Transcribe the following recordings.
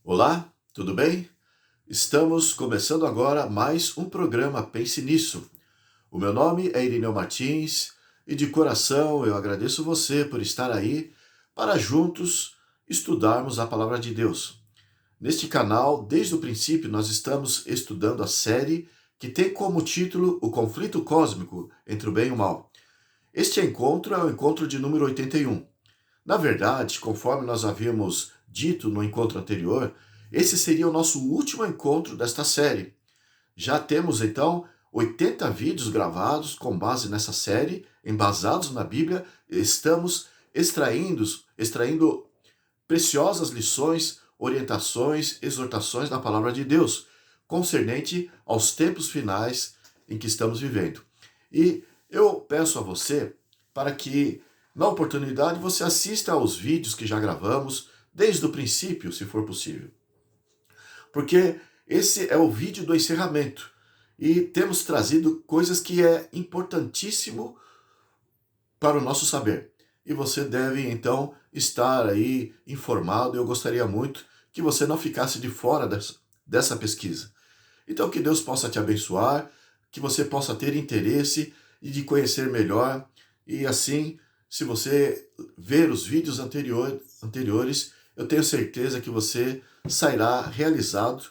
Olá, tudo bem? Estamos começando agora mais um programa Pense Nisso. O meu nome é Irineu Martins e de coração eu agradeço você por estar aí para juntos estudarmos a Palavra de Deus. Neste canal, desde o princípio, nós estamos estudando a série que tem como título O Conflito Cósmico entre o Bem e o Mal. Este encontro é o encontro de número 81. Na verdade, conforme nós havíamos dito no encontro anterior, esse seria o nosso último encontro desta série. Já temos então 80 vídeos gravados com base nessa série, embasados na Bíblia, estamos extraindo preciosas lições, orientações, exortações da palavra de Deus, concernente aos tempos finais em que estamos vivendo. E eu peço a você para que, na oportunidade, você assista aos vídeos que já gravamos, desde o princípio, se for possível. Porque esse é o vídeo do encerramento. E temos trazido coisas que é importantíssimo para o nosso saber. E você deve, então, estar aí informado. Eu gostaria muito que você não ficasse de fora dessa pesquisa. Então, que Deus possa te abençoar, que você possa ter interesse e de conhecer melhor. E assim, se você ver os vídeos anteriores, eu tenho certeza que você sairá realizado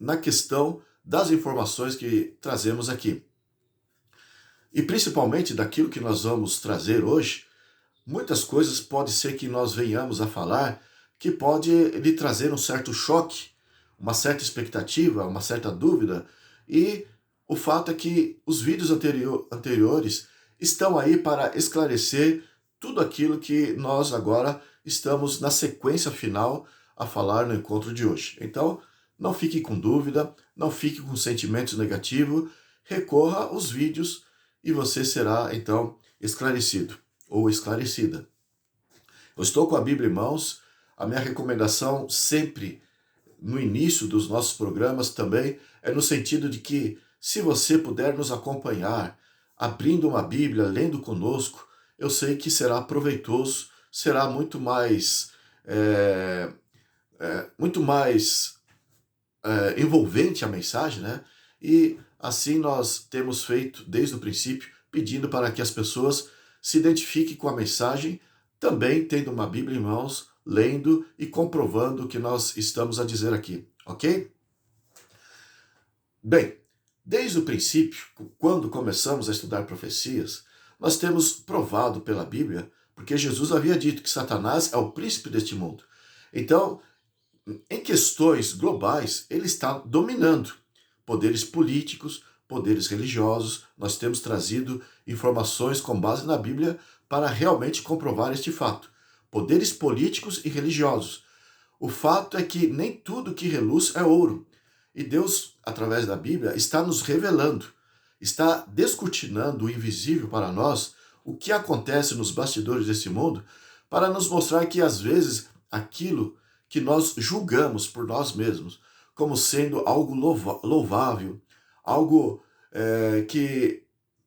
na questão das informações que trazemos aqui. E principalmente daquilo que nós vamos trazer hoje, muitas coisas pode ser que nós venhamos a falar que pode lhe trazer um certo choque, uma certa expectativa, uma certa dúvida, e o fato é que os vídeos anteriores estão aí para esclarecer tudo aquilo que nós agora estamos na sequência final a falar no encontro de hoje. Então, não fique com dúvida, não fique com sentimentos negativos, recorra aos vídeos e você será então esclarecido ou esclarecida. Eu estou com a Bíblia em mãos, a minha recomendação sempre no início dos nossos programas também é no sentido de que, se você puder nos acompanhar, abrindo uma Bíblia, lendo conosco, eu sei que será proveitoso, será muito mais envolvente a mensagem, né? E assim nós temos feito desde o princípio, pedindo para que as pessoas se identifiquem com a mensagem, também tendo uma Bíblia em mãos, lendo e comprovando o que nós estamos a dizer aqui, ok? Bem, desde o princípio, quando começamos a estudar profecias, nós temos provado pela Bíblia, porque Jesus havia dito que Satanás é o príncipe deste mundo. Então, em questões globais, ele está dominando poderes políticos, poderes religiosos. Nós temos trazido informações com base na Bíblia para realmente comprovar este fato. Poderes políticos e religiosos. O fato é que nem tudo que reluz é ouro. E Deus, através da Bíblia, está nos revelando, está descortinando o invisível para nós, o que acontece nos bastidores desse mundo, para nos mostrar que às vezes aquilo que nós julgamos por nós mesmos como sendo algo louvável, algo que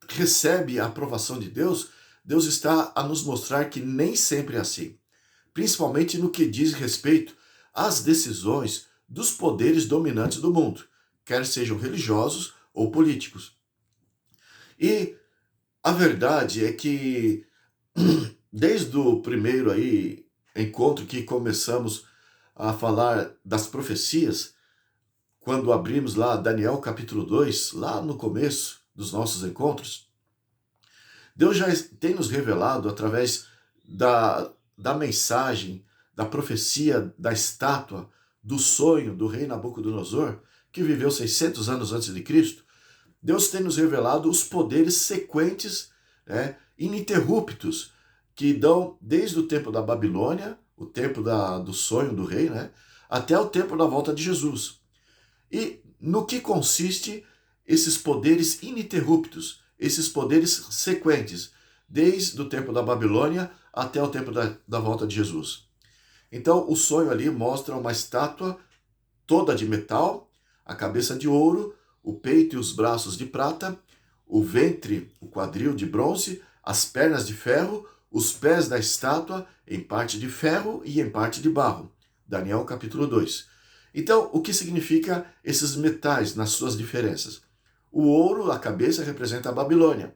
recebe a aprovação de Deus, Deus está a nos mostrar que nem sempre é assim. Principalmente no que diz respeito às decisões dos poderes dominantes do mundo, quer sejam religiosos ou políticos. E a verdade é que desde o primeiro aí encontro que começamos a falar das profecias, quando abrimos lá Daniel capítulo 2, lá no começo dos nossos encontros, Deus já tem nos revelado através da mensagem, da profecia, da estátua, do sonho do rei Nabucodonosor, que viveu 600 anos antes de Cristo. Deus tem nos revelado os poderes sequentes, ininterruptos, que dão desde o tempo da Babilônia, o tempo do sonho do rei, até o tempo da volta de Jesus. E no que consiste esses poderes ininterruptos, esses poderes sequentes, desde o tempo da Babilônia até o tempo da volta de Jesus? Então, o sonho ali mostra uma estátua toda de metal, a cabeça de ouro, o peito e os braços de prata, o ventre, o quadril de bronze, as pernas de ferro, os pés da estátua em parte de ferro e em parte de barro. Daniel capítulo 2. Então, o que significa esses metais nas suas diferenças? O ouro, a cabeça, representa a Babilônia.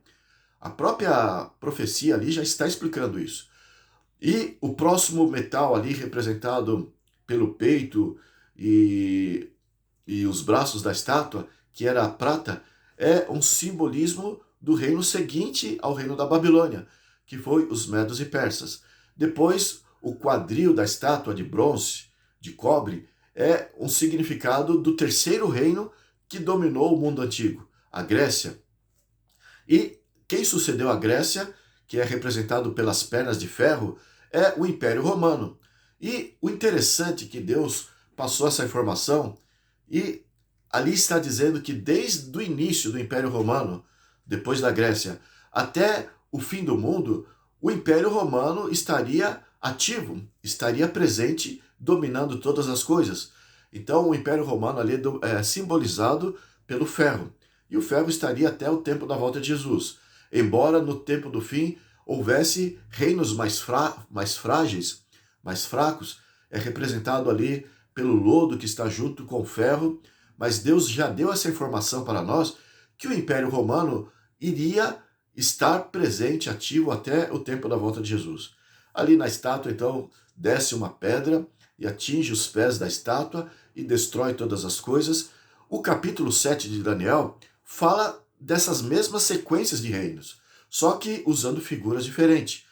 A própria profecia ali já está explicando isso. E o próximo metal ali, representado pelo peito e, e os braços da estátua, que era a prata, é um simbolismo do reino seguinte ao reino da Babilônia, que foi os medos e persas. Depois, o quadril da estátua de bronze, de cobre, é um significado do terceiro reino que dominou o mundo antigo, a Grécia. E quem sucedeu a Grécia, que é representado pelas pernas de ferro, é o Império Romano. E o interessante é que Deus passou essa informação e ali está dizendo que desde o início do Império Romano, depois da Grécia, até o fim do mundo, o Império Romano estaria ativo, estaria presente, dominando todas as coisas. Então o Império Romano ali é simbolizado pelo ferro. E o ferro estaria até o tempo da volta de Jesus. Embora no tempo do fim houvesse reinos mais frágeis, mais fracos, é representado ali pelo lodo que está junto com o ferro, mas Deus já deu essa informação para nós que o Império Romano iria estar presente, ativo até o tempo da volta de Jesus. Ali na estátua, então, desce uma pedra e atinge os pés da estátua e destrói todas as coisas. O capítulo 7 de Daniel fala dessas mesmas sequências de reinos, só que usando figuras diferentes.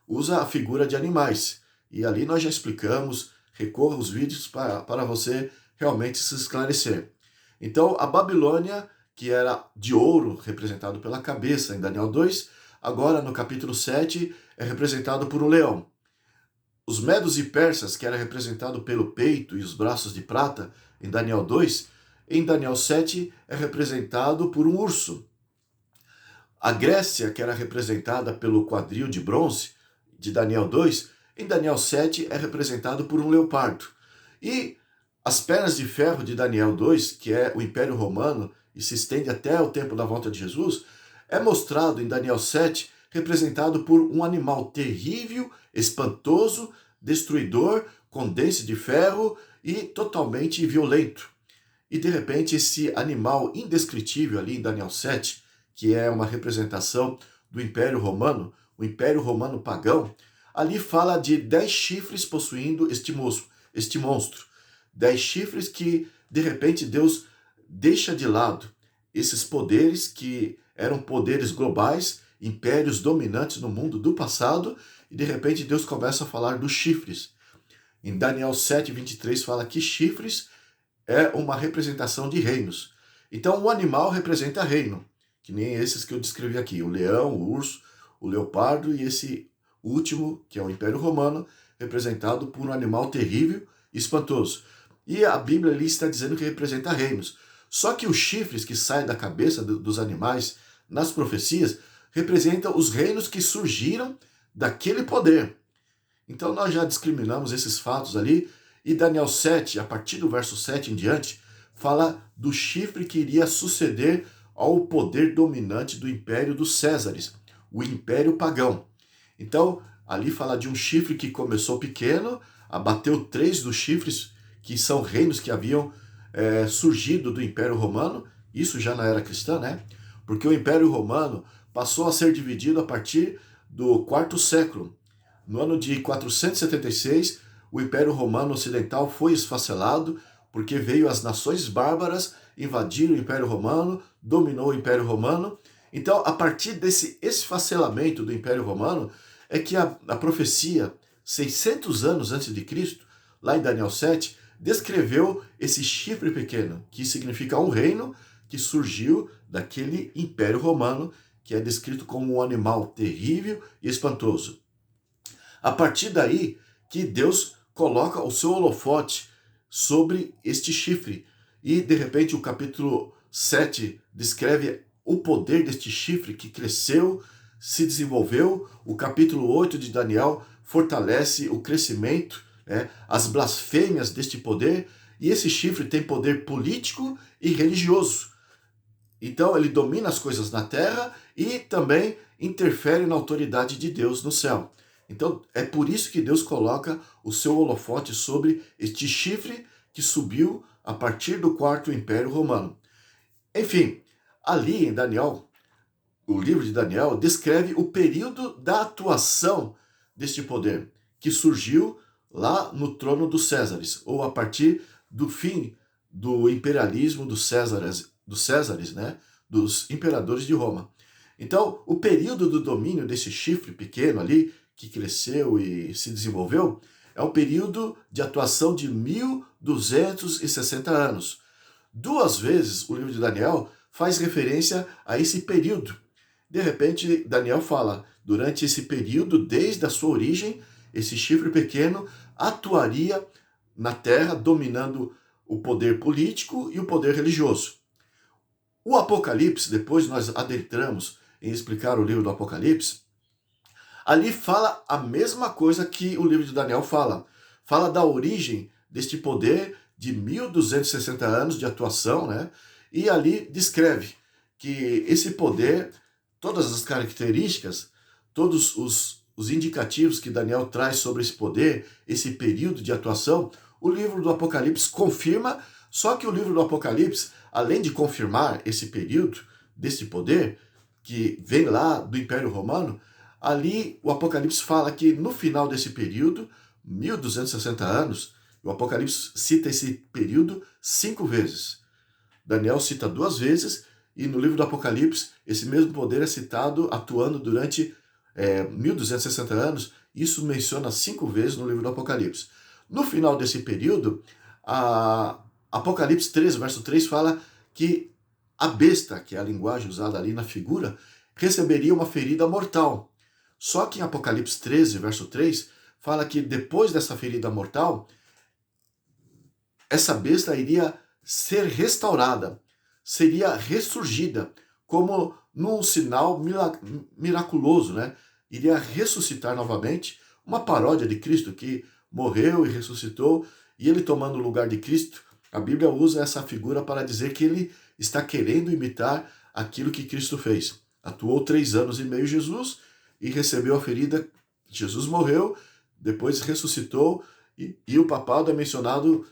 Usa a figura de animais. E ali nós já explicamos, recorra os vídeos para você realmente se esclarecer. Então, a Babilônia, que era de ouro, representado pela cabeça em Daniel 2, agora no capítulo 7 é representado por um leão. Os medos e persas, que era representado pelo peito e os braços de prata em Daniel 2, em Daniel 7 é representado por um urso. A Grécia, que era representada pelo quadril de bronze de Daniel 2, em Daniel 7 é representado por um leopardo. E as pernas de ferro de Daniel 2, que é o Império Romano e se estende até o tempo da volta de Jesus, é mostrado em Daniel 7 representado por um animal terrível, espantoso, destruidor, com dentes de ferro e totalmente violento. E de repente esse animal indescritível ali em Daniel 7, que é uma representação do Império Romano, o Império Romano pagão, ali fala de 10 chifres possuindo este monstro. 10 chifres que de repente Deus deixa de lado esses poderes que eram poderes globais, impérios dominantes no mundo do passado, e de repente Deus começa a falar dos chifres. Em Daniel 7, 23 fala que chifres é uma representação de reinos. Então o animal representa reino, que nem esses que eu descrevi aqui, o leão, o urso, o leopardo e esse último, que é o Império Romano, representado por um animal terrível e espantoso. E a Bíblia ali está dizendo que representa reinos. Só que os chifres que saem da cabeça dos animais nas profecias representam os reinos que surgiram daquele poder. Então nós já discriminamos esses fatos ali, e Daniel 7, a partir do verso 7 em diante, fala do chifre que iria suceder ao poder dominante do Império dos Césares, o Império Pagão. Então, ali fala de um chifre que começou pequeno, abateu 3 dos chifres, que são reinos que haviam surgido do Império Romano, isso já na era cristã, né? Porque o Império Romano passou a ser dividido a partir do 4º século. No ano de 476, o Império Romano Ocidental foi esfacelado, porque veio as nações bárbaras, invadiram o Império Romano, dominou o Império Romano. Então, a partir desse esfacelamento do Império Romano, é que a profecia, 600 anos antes de Cristo, lá em Daniel 7, descreveu esse chifre pequeno, que significa um reino que surgiu daquele Império Romano, que é descrito como um animal terrível e espantoso. A partir daí que Deus coloca o seu holofote sobre este chifre. E, de repente, o capítulo 7 descreve o poder deste chifre que cresceu, se desenvolveu. O capítulo 8 de Daniel fortalece o crescimento, as blasfêmias deste poder. E esse chifre tem poder político e religioso. Então, ele domina as coisas na terra e também interfere na autoridade de Deus no céu. Então, é por isso que Deus coloca o seu holofote sobre este chifre que subiu a partir do Quarto Império Romano. Enfim, ali em Daniel, o livro de Daniel descreve o período da atuação deste poder, que surgiu lá no trono dos Césares, ou a partir do fim do imperialismo dos Césares, né? Dos imperadores de Roma. Então, o período do domínio desse chifre pequeno ali, que cresceu e se desenvolveu, é um período de atuação de 1260 anos. Duas vezes o livro de Daniel faz referência a esse período. De repente, Daniel fala, durante esse período, desde a sua origem, esse chifre pequeno atuaria na terra, dominando o poder político e o poder religioso. O Apocalipse, depois nós adentramos em explicar o livro do Apocalipse, ali fala a mesma coisa que o livro de Daniel fala. Fala da origem deste poder de 1260 anos de atuação, né? E ali descreve que esse poder, todas as características, todos os indicativos que Daniel traz sobre esse poder, esse período de atuação, o livro do Apocalipse confirma, só que o livro do Apocalipse, além de confirmar esse período desse poder, que vem lá do Império Romano, ali o Apocalipse fala que no final desse período, 1260 anos, o Apocalipse cita esse período 5 vezes. Daniel cita 2 vezes, e no livro do Apocalipse, esse mesmo poder é citado atuando durante 1260 anos. Isso menciona 5 vezes no livro do Apocalipse. No final desse período, Apocalipse 13, verso 3, fala que a besta, que é a linguagem usada ali na figura, receberia uma ferida mortal. Só que em Apocalipse 13, verso 3, fala que depois dessa ferida mortal, essa besta iria ser restaurada, seria ressurgida, como num sinal miraculoso, né? Iria ressuscitar novamente, uma paródia de Cristo que morreu e ressuscitou, e ele tomando o lugar de Cristo, a Bíblia usa essa figura para dizer que ele está querendo imitar aquilo que Cristo fez. Atuou 3 anos e meio Jesus e recebeu a ferida. Jesus morreu, depois ressuscitou, e o papado é mencionado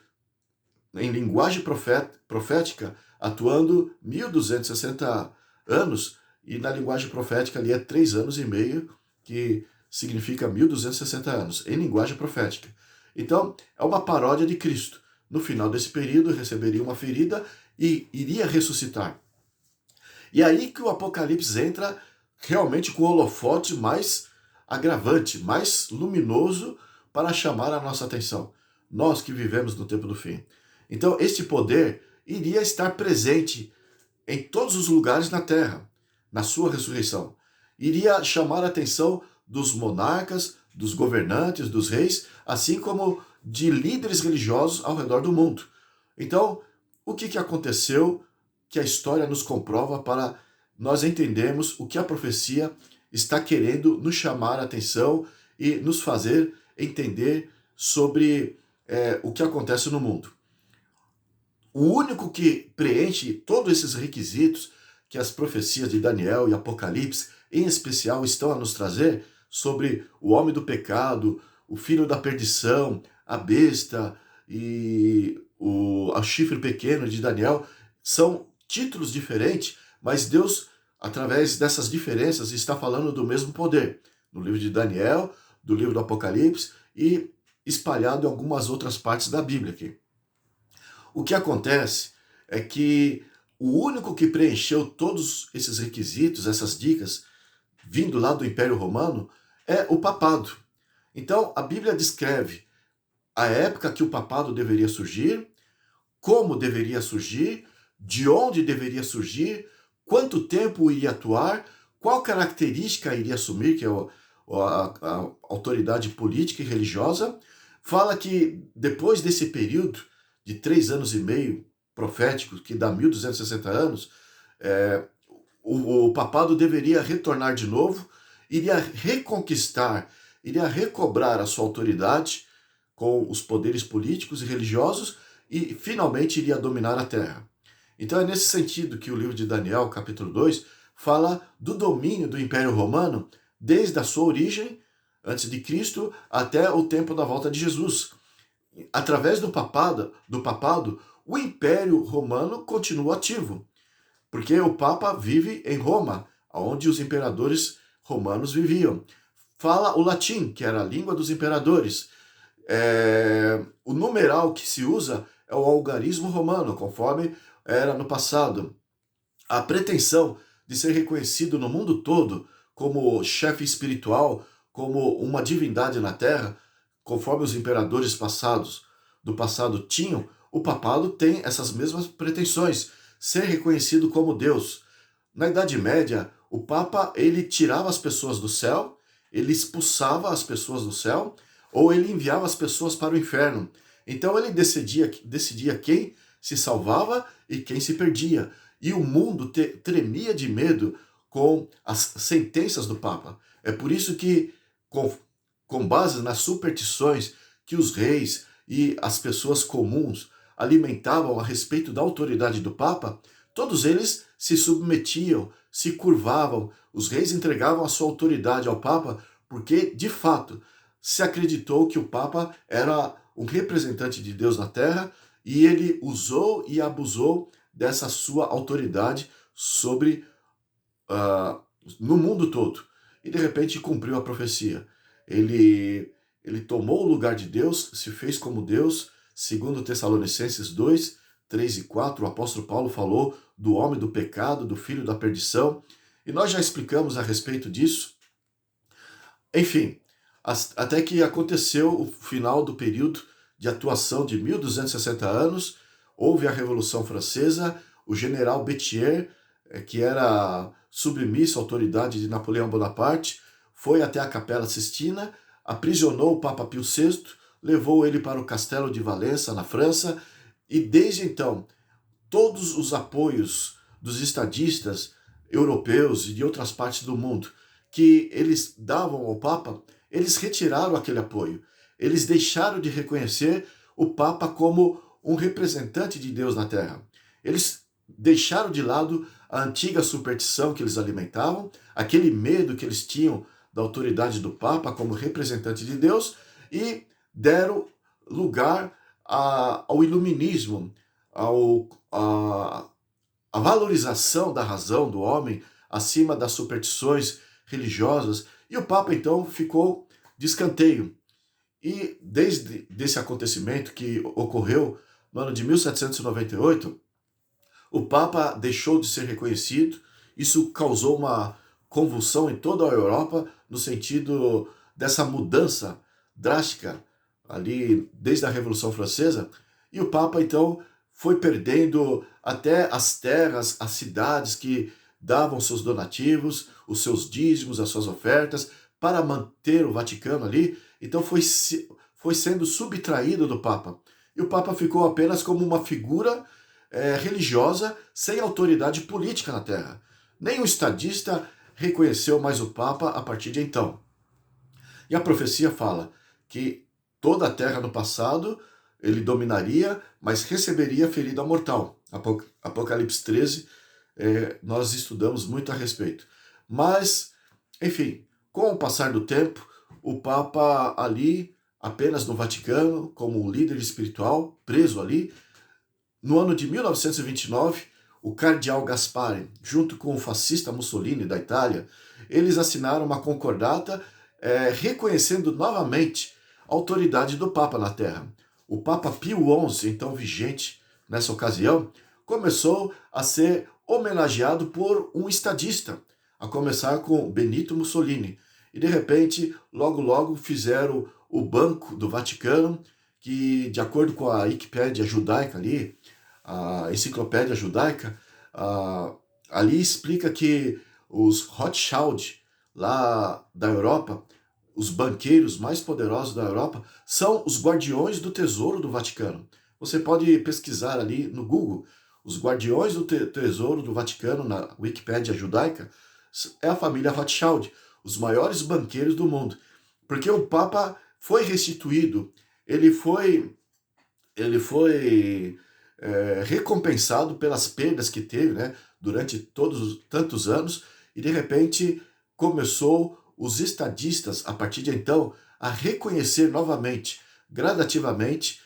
em linguagem profética, atuando 1260 anos, e na linguagem profética ali é 3 anos e meio, que significa 1260 anos, em linguagem profética. Então, é uma paródia de Cristo. No final desse período, receberia uma ferida e iria ressuscitar. E aí que o Apocalipse entra realmente com o holofote mais agravante, mais luminoso para chamar a nossa atenção. Nós que vivemos no tempo do fim. Então, este poder iria estar presente em todos os lugares na terra, na sua ressurreição. Iria chamar a atenção dos monarcas, dos governantes, dos reis, assim como de líderes religiosos ao redor do mundo. Então, o que aconteceu que a história nos comprova para nós entendermos o que a profecia está querendo nos chamar a atenção e nos fazer entender sobre o que acontece no mundo. O único que preenche todos esses requisitos que as profecias de Daniel e Apocalipse, em especial, estão a nos trazer sobre o homem do pecado, o filho da perdição, a besta e o chifre pequeno de Daniel, são títulos diferentes, mas Deus, através dessas diferenças, está falando do mesmo poder. No livro de Daniel, do livro do Apocalipse e espalhado em algumas outras partes da Bíblia aqui. O que acontece é que o único que preencheu todos esses requisitos, essas dicas, vindo lá do Império Romano, é o papado. Então, a Bíblia descreve a época que o papado deveria surgir, como deveria surgir, de onde deveria surgir, quanto tempo iria atuar, qual característica iria assumir, que é a autoridade política e religiosa. Fala que depois desse período de 3 anos e meio proféticos, que dá 1260 anos, o papado deveria retornar de novo, iria reconquistar, iria recobrar a sua autoridade com os poderes políticos e religiosos e finalmente iria dominar a terra. Então é nesse sentido que o livro de Daniel, capítulo 2, fala do domínio do Império Romano desde a sua origem, antes de Cristo, até o tempo da volta de Jesus. através do papado, o Império Romano continua ativo, porque o Papa vive em Roma, onde os imperadores romanos viviam. Fala o latim, que era a língua dos imperadores. O numeral que se usa é o algarismo romano, conforme era no passado. A pretensão de ser reconhecido no mundo todo como chefe espiritual, como uma divindade na Terra, conforme os imperadores do passado tinham, o papado tem essas mesmas pretensões, ser reconhecido como Deus. Na Idade Média, o Papa ele tirava as pessoas do céu, ele expulsava as pessoas do céu, ou ele enviava as pessoas para o inferno. Então ele decidia quem se salvava e quem se perdia. E o mundo tremia de medo com as sentenças do Papa. É por isso que, com base nas superstições que os reis e as pessoas comuns alimentavam a respeito da autoridade do Papa, todos eles se submetiam, se curvavam, os reis entregavam a sua autoridade ao Papa, porque, de fato, se acreditou que o Papa era um representante de Deus na Terra e ele usou e abusou dessa sua autoridade sobre no mundo todo. E de repente cumpriu a profecia. Ele tomou o lugar de Deus, se fez como Deus, segundo Tessalonicenses 2, 3 e 4, o apóstolo Paulo falou do homem do pecado, do filho da perdição, e nós já explicamos a respeito disso. Enfim, até que aconteceu o final do período de atuação de 1260 anos, houve a Revolução Francesa, o general Béthier, que era submisso à autoridade de Napoleão Bonaparte, foi até a Capela Sistina, aprisionou o Papa Pio VI, levou ele para o Castelo de Valença, na França, e desde então, todos os apoios dos estadistas europeus e de outras partes do mundo que eles davam ao Papa, eles retiraram aquele apoio. Eles deixaram de reconhecer o Papa como um representante de Deus na Terra. Eles deixaram de lado a antiga superstição que eles alimentavam, aquele medo que eles tinham da autoridade do Papa como representante de Deus, e deram lugar ao iluminismo, a valorização da razão do homem acima das superstições religiosas, e o Papa então ficou de escanteio. E desde esse acontecimento que ocorreu no ano de 1798, o Papa deixou de ser reconhecido. Isso causou uma convulsão em toda a Europa no sentido dessa mudança drástica ali desde a Revolução Francesa, e o Papa então foi perdendo até as terras, as cidades que davam seus donativos, os seus dízimos, as suas ofertas para manter o Vaticano ali. Então foi sendo subtraído do Papa. E o Papa ficou apenas como uma figura religiosa sem autoridade política na Terra. Nem o estadista reconheceu mais o Papa a partir de então. E a profecia fala que toda a Terra no passado ele dominaria, mas receberia ferida mortal. Apocalipse 13, nós estudamos muito a respeito. Mas, enfim, com o passar do tempo, o Papa ali, apenas no Vaticano, como um líder espiritual, preso ali, no ano de 1929, o cardeal Gaspari, junto com o fascista Mussolini da Itália, eles assinaram uma concordata reconhecendo novamente a autoridade do Papa na Terra. O Papa Pio XI, então vigente nessa ocasião, começou a ser homenageado por um estadista, a começar com Benito Mussolini. E de repente, logo fizeram o Banco do Vaticano, que de acordo com a Wikipédia judaica ali, a enciclopédia judaica, ali explica que os Rothschild lá da Europa, os banqueiros mais poderosos da Europa, são os guardiões do tesouro do Vaticano. Você pode pesquisar ali no Google, os guardiões do tesouro do Vaticano, na Wikipédia judaica, é a família Rothschild, os maiores banqueiros do mundo. Porque o Papa foi restituído, ele foi recompensado pelas perdas que teve, né, durante tantos anos, e de repente começou os estadistas, a partir de então, a reconhecer novamente gradativamente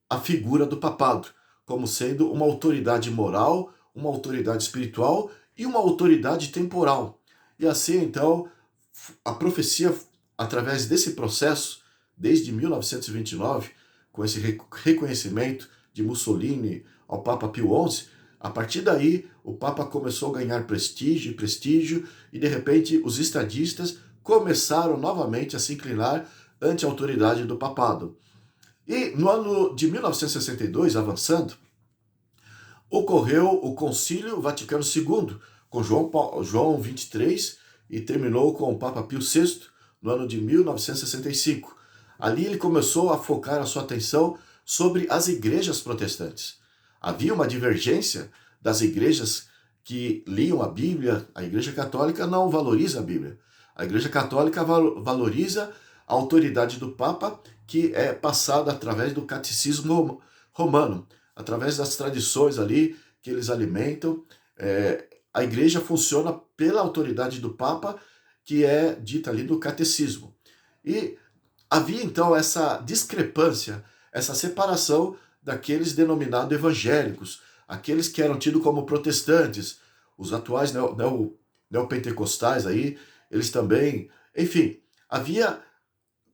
a figura do papado, como sendo uma autoridade moral, uma autoridade espiritual e uma autoridade temporal. E assim, então, a profecia, através desse processo, desde 1929, com esse reconhecimento de Mussolini ao Papa Pio XI, a partir daí o Papa começou a ganhar prestígio, e de repente os estadistas começaram novamente a se inclinar ante a autoridade do papado. E no ano de 1962, avançando, ocorreu o Concílio Vaticano II, com João 23, e terminou com o Papa Pio VI, no ano de 1965. Ali ele começou a focar a sua atenção sobre as igrejas protestantes. Havia uma divergência das igrejas que liam a Bíblia. A Igreja Católica não valoriza a Bíblia. A Igreja Católica valoriza a autoridade do Papa, que é passada através do catecismo romano, através das tradições ali que eles alimentam. A igreja funciona pela autoridade do Papa, que é dita ali no catecismo. E havia então essa discrepância, essa separação daqueles denominados evangélicos, aqueles que eram tidos como protestantes, os atuais neopentecostais aí, eles também, enfim, havia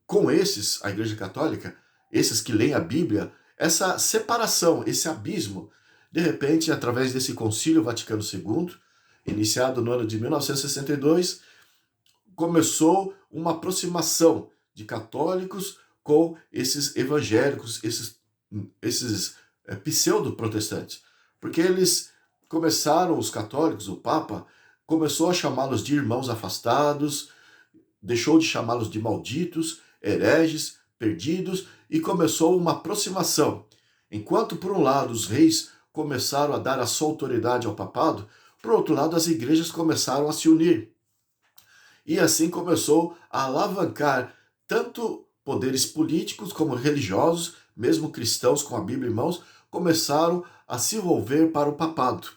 com esses, a Igreja Católica, esses que leem a Bíblia, essa separação, esse abismo. De repente, através desse Concílio Vaticano II, iniciado no ano de 1962, começou uma aproximação de católicos com esses evangélicos, esses pseudo-protestantes. Porque eles começaram, os católicos, o Papa, começou a chamá-los de irmãos afastados, deixou de chamá-los de malditos, hereges, perdidos, e começou uma aproximação. Enquanto, por um lado, os reis começaram a dar a sua autoridade ao papado, por outro lado, as igrejas começaram a se unir. E assim começou a alavancar tanto poderes políticos como religiosos, mesmo cristãos com a Bíblia em mãos, começaram a se envolver para o papado.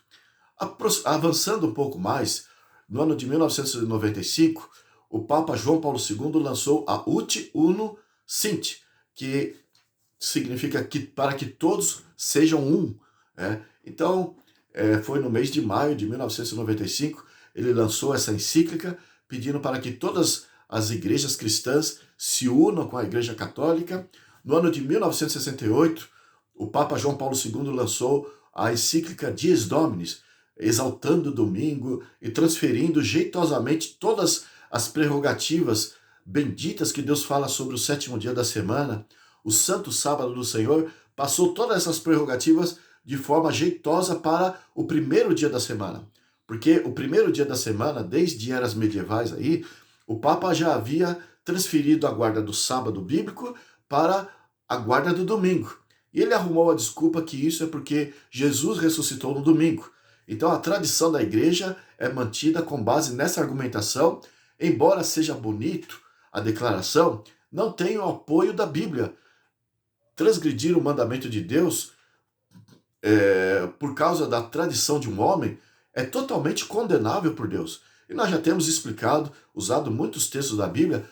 Avançando um pouco mais, no ano de 1995, o Papa João Paulo II lançou a Ut Uno Sint, que significa que para que todos sejam um. Então, foi no mês de maio de 1995, ele lançou essa encíclica pedindo para que todas as igrejas cristãs se unam com a Igreja Católica. No ano de 1968, o Papa João Paulo II lançou a encíclica Dies Dominis, exaltando o domingo e transferindo jeitosamente todas as prerrogativas benditas que Deus fala sobre o sétimo dia da semana. O santo sábado do Senhor passou todas essas prerrogativas de forma jeitosa para o primeiro dia da semana. Porque o primeiro dia da semana, desde eras medievais aí, o Papa já havia transferido a guarda do sábado bíblico para a guarda do domingo. E ele arrumou a desculpa que isso é porque Jesus ressuscitou no domingo. Então a tradição da igreja é mantida com base nessa argumentação, embora seja bonito a declaração, não tem o apoio da Bíblia. Transgredir o mandamento de Deus por causa da tradição de um homem é totalmente condenável por Deus. E nós já temos explicado, usado muitos textos da Bíblia,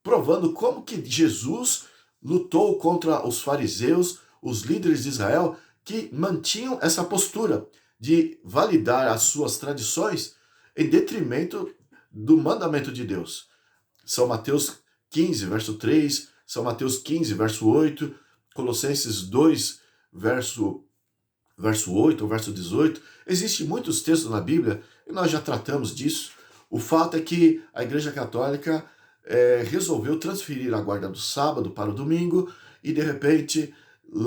provando como que Jesus lutou contra os fariseus, os líderes de Israel, que mantinham essa postura de validar as suas tradições em detrimento do mandamento de Deus. São Mateus 15, verso 3, São Mateus 15, verso 8, Colossenses 2, verso 8 ou verso 18. Existem muitos textos na Bíblia e nós já tratamos disso. O fato é que a Igreja Católica resolveu transferir a guarda do sábado para o domingo e, de repente,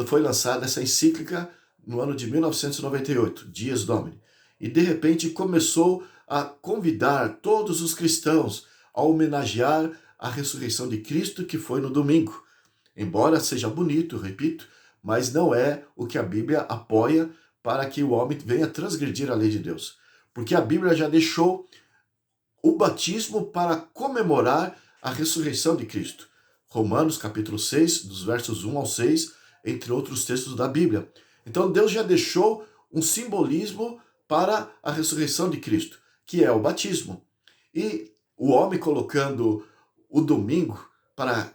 foi lançada essa encíclica no ano de 1998, Dies Domini. E, de repente, começou a convidar todos os cristãos a homenagear a ressurreição de Cristo, que foi no domingo. Embora seja bonito, repito, mas não é o que a Bíblia apoia para que o homem venha transgredir a lei de Deus. Porque a Bíblia já deixou o batismo para comemorar a ressurreição de Cristo. Romanos capítulo 6, dos versos 1 ao 6, entre outros textos da Bíblia. Então Deus já deixou um simbolismo para a ressurreição de Cristo, que é o batismo. E o homem colocando o domingo para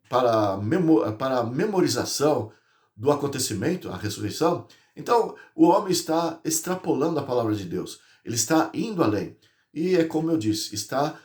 para a memorização do acontecimento, a ressurreição, então o homem está extrapolando a palavra de Deus. Ele está indo além. E é como eu disse, está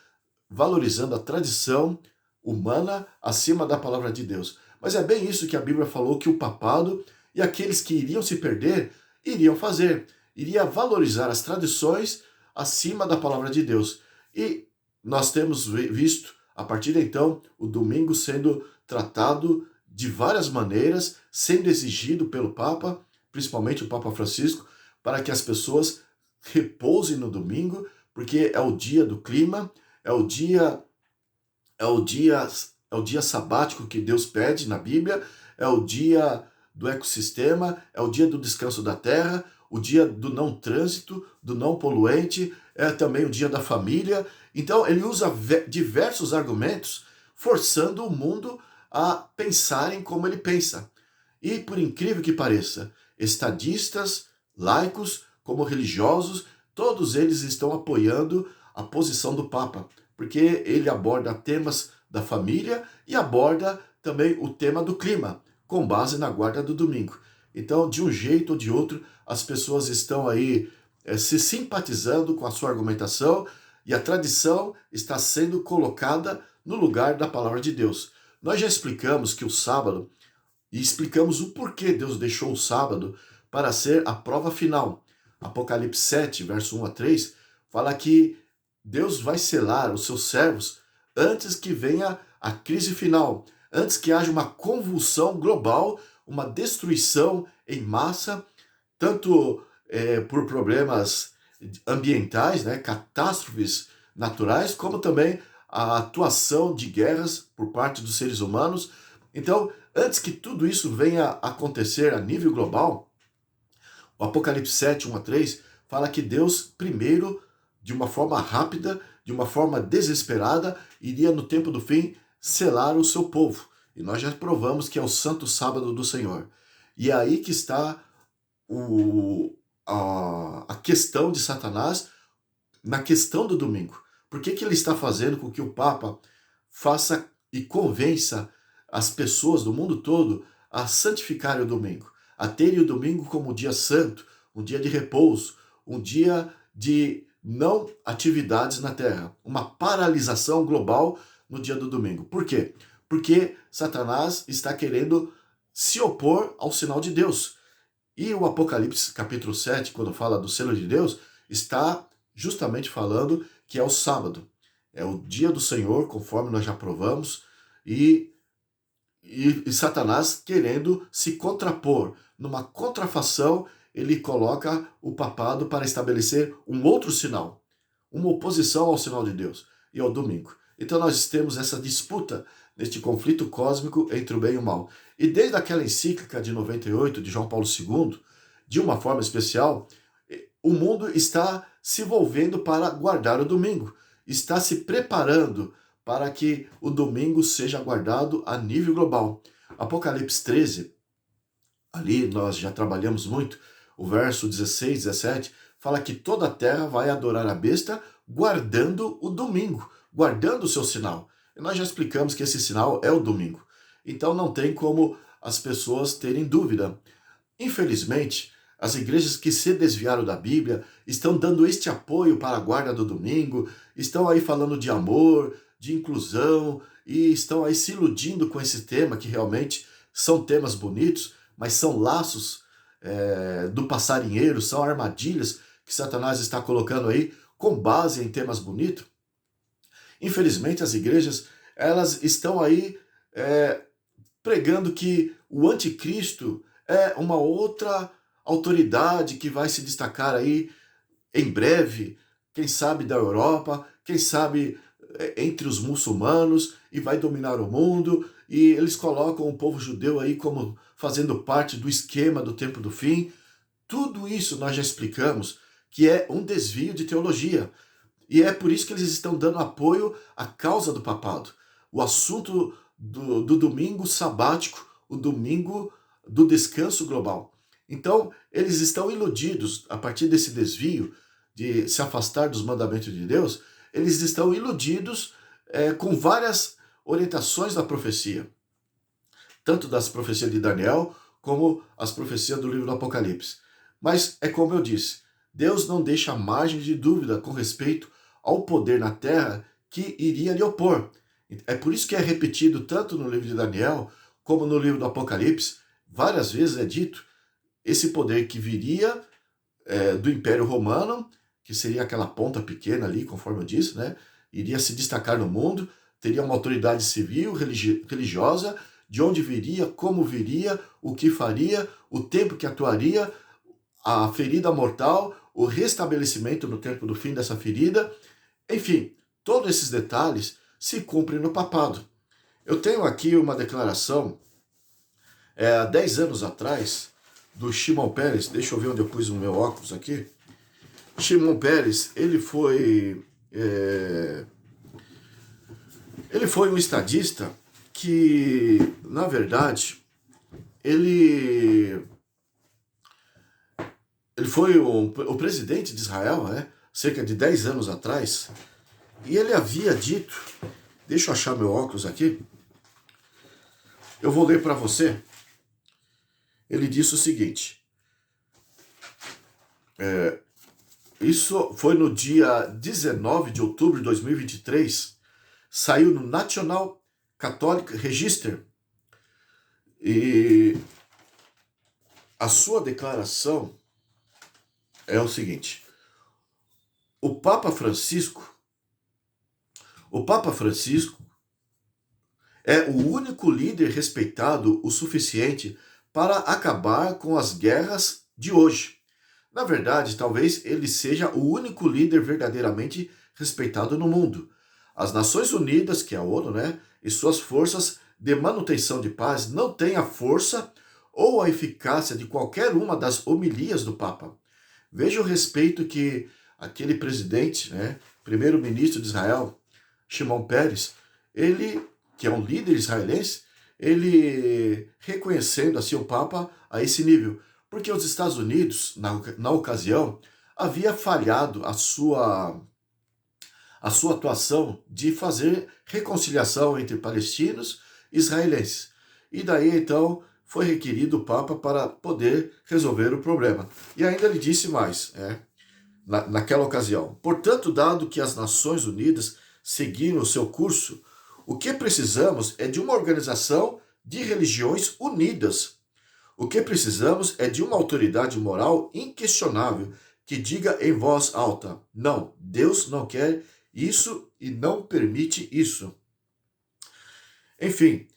valorizando a tradição humana acima da palavra de Deus. Mas é bem isso que a Bíblia falou que o papado e aqueles que iriam se perder iriam fazer. Iria valorizar as tradições acima da palavra de Deus. E nós temos visto, a partir de então, o domingo sendo tratado de várias maneiras, sendo exigido pelo Papa, principalmente o Papa Francisco, para que as pessoas repousem no domingo, porque é o dia do clima, é o dia sabático que Deus pede na Bíblia, é o dia do ecossistema, é o dia do descanso da terra, o dia do não trânsito, do não poluente, é também o dia da família. Então ele usa diversos argumentos forçando o mundo a pensarem como ele pensa. E por incrível que pareça, estadistas, laicos, como religiosos, todos eles estão apoiando a posição do Papa, porque ele aborda temas da família e aborda também o tema do clima, com base na guarda do domingo. Então, de um jeito ou de outro, as pessoas estão aí se simpatizando com a sua argumentação e a tradição está sendo colocada no lugar da palavra de Deus. Nós já explicamos que o sábado, e explicamos o porquê Deus deixou o sábado para ser a prova final. Apocalipse 7, verso 1 a 3, fala que Deus vai selar os seus servos antes que venha a crise final, antes que haja uma convulsão global, uma destruição em massa, tanto por problemas ambientais, né, catástrofes naturais, como também a atuação de guerras por parte dos seres humanos. Então, antes que tudo isso venha a acontecer a nível global, o Apocalipse 7, 1 a 3, fala que Deus, primeiro, de uma forma rápida, de uma forma desesperada, iria no tempo do fim selar o seu povo. E nós já provamos que é o Santo Sábado do Senhor. E é aí que está a questão de Satanás na questão do domingo. Por que ele está fazendo com que o Papa faça e convença as pessoas do mundo todo a santificarem o domingo, a terem o domingo como um dia santo, um dia de repouso, um dia de não atividades na terra, uma paralisação global no dia do domingo. Por quê? Porque Satanás está querendo se opor ao sinal de Deus. E o Apocalipse capítulo 7, quando fala do selo de Deus, está justamente falando que é o sábado. É o dia do Senhor, conforme nós já provamos, e Satanás querendo se contrapor. Numa contrafação, ele coloca o papado para estabelecer um outro sinal, uma oposição ao sinal de Deus, e ao domingo. Então nós temos essa disputa, neste conflito cósmico entre o bem e o mal. E desde aquela encíclica de 98 de João Paulo II, de uma forma especial, o mundo está se volvendo para guardar o domingo, está se preparando para que o domingo seja guardado a nível global. Apocalipse 13, ali nós já trabalhamos muito, o verso 16, 17, fala que toda a terra vai adorar a besta guardando o domingo, guardando o seu sinal. E nós já explicamos que esse sinal é o domingo. Então não tem como as pessoas terem dúvida. Infelizmente, as igrejas que se desviaram da Bíblia estão dando este apoio para a guarda do domingo, estão aí falando de amor, de inclusão, e estão aí se iludindo com esse tema, que realmente são temas bonitos, mas são laços do passarinheiro, são armadilhas que Satanás está colocando aí com base em temas bonitos. Infelizmente, as igrejas elas estão aí pregando que o anticristo é uma outra autoridade que vai se destacar aí em breve, quem sabe da Europa, quem sabe entre os muçulmanos, e vai dominar o mundo, e eles colocam o povo judeu aí como fazendo parte do esquema do tempo do fim. Tudo isso nós já explicamos que é um desvio de teologia. E é por isso que eles estão dando apoio à causa do papado. O assunto do domingo sabático, o domingo do descanso global. Então, eles estão iludidos, a partir desse desvio, de se afastar dos mandamentos de Deus, eles estão iludidos com várias orientações da profecia. tanto das profecias de Daniel, como as profecias do livro do Apocalipse. Mas é como eu disse, Deus não deixa margem de dúvida com respeito ao poder na terra que iria lhe opor. É por isso que é repetido tanto no livro de Daniel, como no livro do Apocalipse, várias vezes é dito esse poder que viria do Império Romano, que seria aquela ponta pequena ali, conforme eu disse, né? Iria se destacar no mundo, teria uma autoridade civil, religiosa, de onde viria, como viria, o que faria, o tempo que atuaria, a ferida mortal, o restabelecimento no tempo do fim dessa ferida, enfim, todos esses detalhes se cumprem no papado. Eu tenho aqui uma declaração, há 10 anos atrás, do Shimon Peres. Deixa eu ver onde eu pus o meu óculos aqui. Shimon Peres, ele foi um estadista que, na verdade, ele foi o presidente de Israel, cerca de 10 anos atrás, e ele havia dito, deixa eu achar meu óculos aqui, eu vou ler para você. Ele disse o seguinte, isso foi no dia 19 de outubro de 2023, saiu no National Catholic Register, e a sua declaração é o seguinte: o Papa Francisco é o único líder respeitado o suficiente para acabar com as guerras de hoje. Na verdade, talvez ele seja o único líder verdadeiramente respeitado no mundo. As Nações Unidas, que é a ONU, e suas forças de manutenção de paz não têm a força ou a eficácia de qualquer uma das homilias do Papa. Veja o respeito que aquele presidente, primeiro-ministro de Israel, Shimon Peres, ele, que é um líder israelense, ele reconhecendo assim o Papa a esse nível. Porque os Estados Unidos, na ocasião, havia falhado a sua atuação de fazer reconciliação entre palestinos e israelenses. E daí, então, foi requerido o Papa para poder resolver o problema. E ainda lhe disse mais, naquela ocasião. Portanto, dado que as Nações Unidas seguiram o seu curso, o que precisamos é de uma organização de religiões unidas. O que precisamos é de uma autoridade moral inquestionável que diga em voz alta: não, Deus não quer isso e não permite isso. Enfim,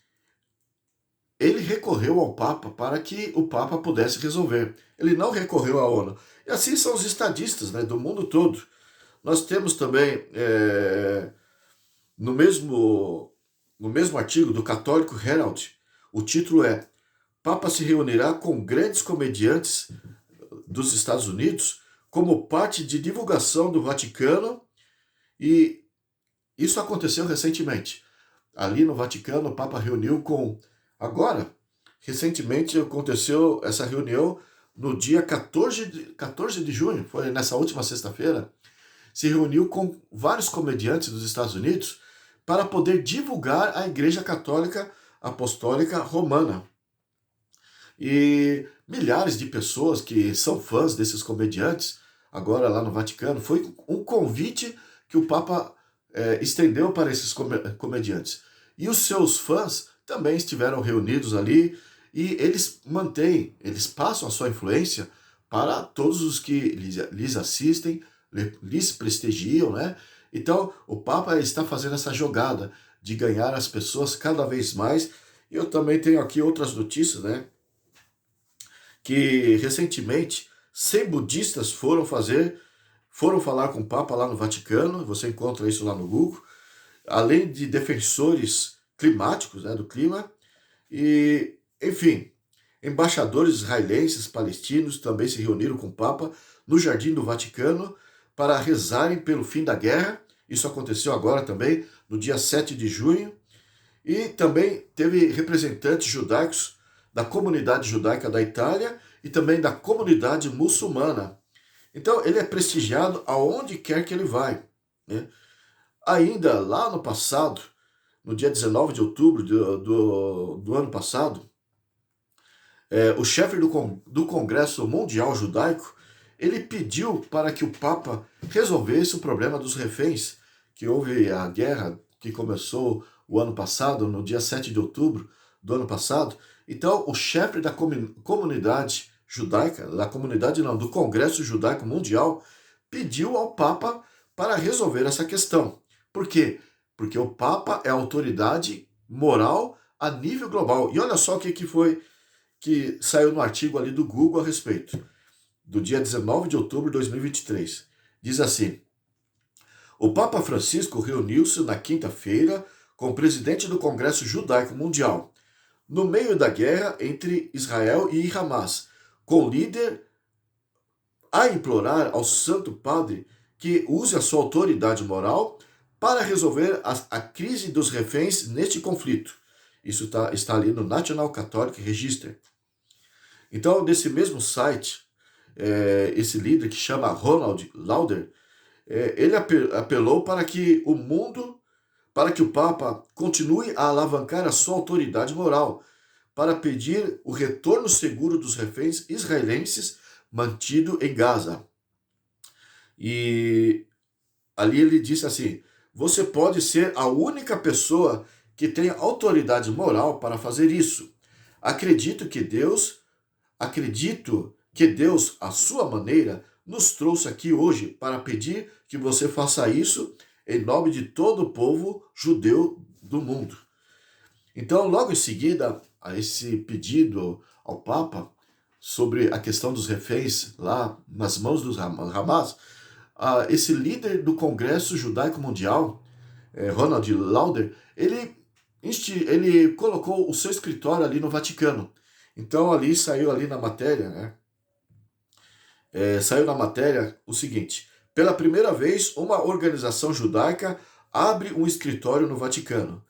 ele recorreu ao Papa para que o Papa pudesse resolver. Ele não recorreu à ONU. E assim são os estadistas do mundo todo. Nós temos também, no mesmo artigo do Católico Herald, o título é: Papa se reunirá com grandes comediantes dos Estados Unidos como parte de divulgação do Vaticano, e isso aconteceu recentemente. Ali no Vaticano, o Papa reuniu com... Agora, recentemente aconteceu essa reunião no dia 14 de junho, foi nessa última sexta-feira, se reuniu com vários comediantes dos Estados Unidos para poder divulgar a Igreja Católica Apostólica Romana. E milhares de pessoas que são fãs desses comediantes, agora lá no Vaticano, foi um convite que o Papa estendeu para esses comediantes. E os seus fãs também estiveram reunidos ali, e eles passam a sua influência para todos os que lhes assistem, lhes prestigiam, Então, o Papa está fazendo essa jogada de ganhar as pessoas cada vez mais. E eu também tenho aqui outras notícias, que recentemente 100 budistas foram falar com o Papa lá no Vaticano. Você encontra isso lá no Google, além de defensores climáticos, do clima, e, enfim, embaixadores israelenses, palestinos também se reuniram com o Papa no Jardim do Vaticano para rezarem pelo fim da guerra. Isso aconteceu agora também, no dia 7 de junho, e também teve representantes judaicos da comunidade judaica da Itália e também da comunidade muçulmana. Então, ele é prestigiado aonde quer que ele vai. Ainda lá no passado, no dia 19 de outubro do ano passado, o chefe do Congresso Mundial Judaico, ele pediu para que o Papa resolvesse o problema dos reféns, que houve a guerra que começou o ano passado, no dia 7 de outubro do ano passado. Então, o chefe da comunidade judaica, da comunidade não, do Congresso Judaico Mundial, pediu ao Papa para resolver essa questão. Por quê? Porque o Papa é a autoridade moral a nível global. E olha só o que foi que saiu no artigo ali do Google a respeito, do dia 19 de outubro de 2023. Diz assim: o Papa Francisco reuniu-se na quinta-feira com o presidente do Congresso Judaico Mundial, no meio da guerra entre Israel e Hamas, com o líder a implorar ao Santo Padre que use a sua autoridade moral para resolver a crise dos reféns neste conflito. Isso está ali no National Catholic Register. Então, nesse mesmo site, esse líder que chama Ronald Lauder, ele apelou para que o mundo, para que o Papa continue a alavancar a sua autoridade moral, para pedir o retorno seguro dos reféns israelenses mantido em Gaza. E ali ele disse assim: você pode ser a única pessoa que tem autoridade moral para fazer isso. Acredito que Deus, à sua maneira, nos trouxe aqui hoje para pedir que você faça isso em nome de todo o povo judeu do mundo. Então, logo em seguida a esse pedido ao Papa sobre a questão dos reféns lá nas mãos dos Hamas, esse líder do Congresso Judaico Mundial, Ronald Lauder, ele colocou o seu escritório ali no Vaticano. Então ali saiu ali na matéria, né? Saiu na matéria o seguinte: pela primeira vez, uma organização judaica abre um escritório no Vaticano.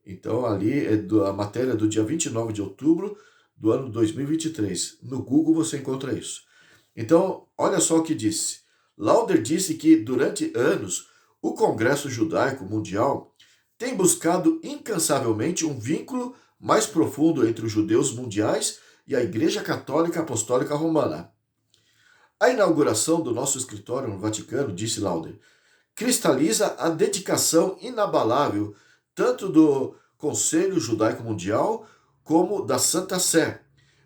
Então ali a matéria do dia 29 de outubro do ano 2023. No Google você encontra isso. Então, olha só o que disse. Lauder disse que durante anos o Congresso Judaico Mundial tem buscado incansavelmente um vínculo mais profundo entre os judeus mundiais e a Igreja Católica Apostólica Romana. A inauguração do nosso escritório no Vaticano, disse Lauder, cristaliza a dedicação inabalável tanto do Conselho Judaico Mundial como da Santa Sé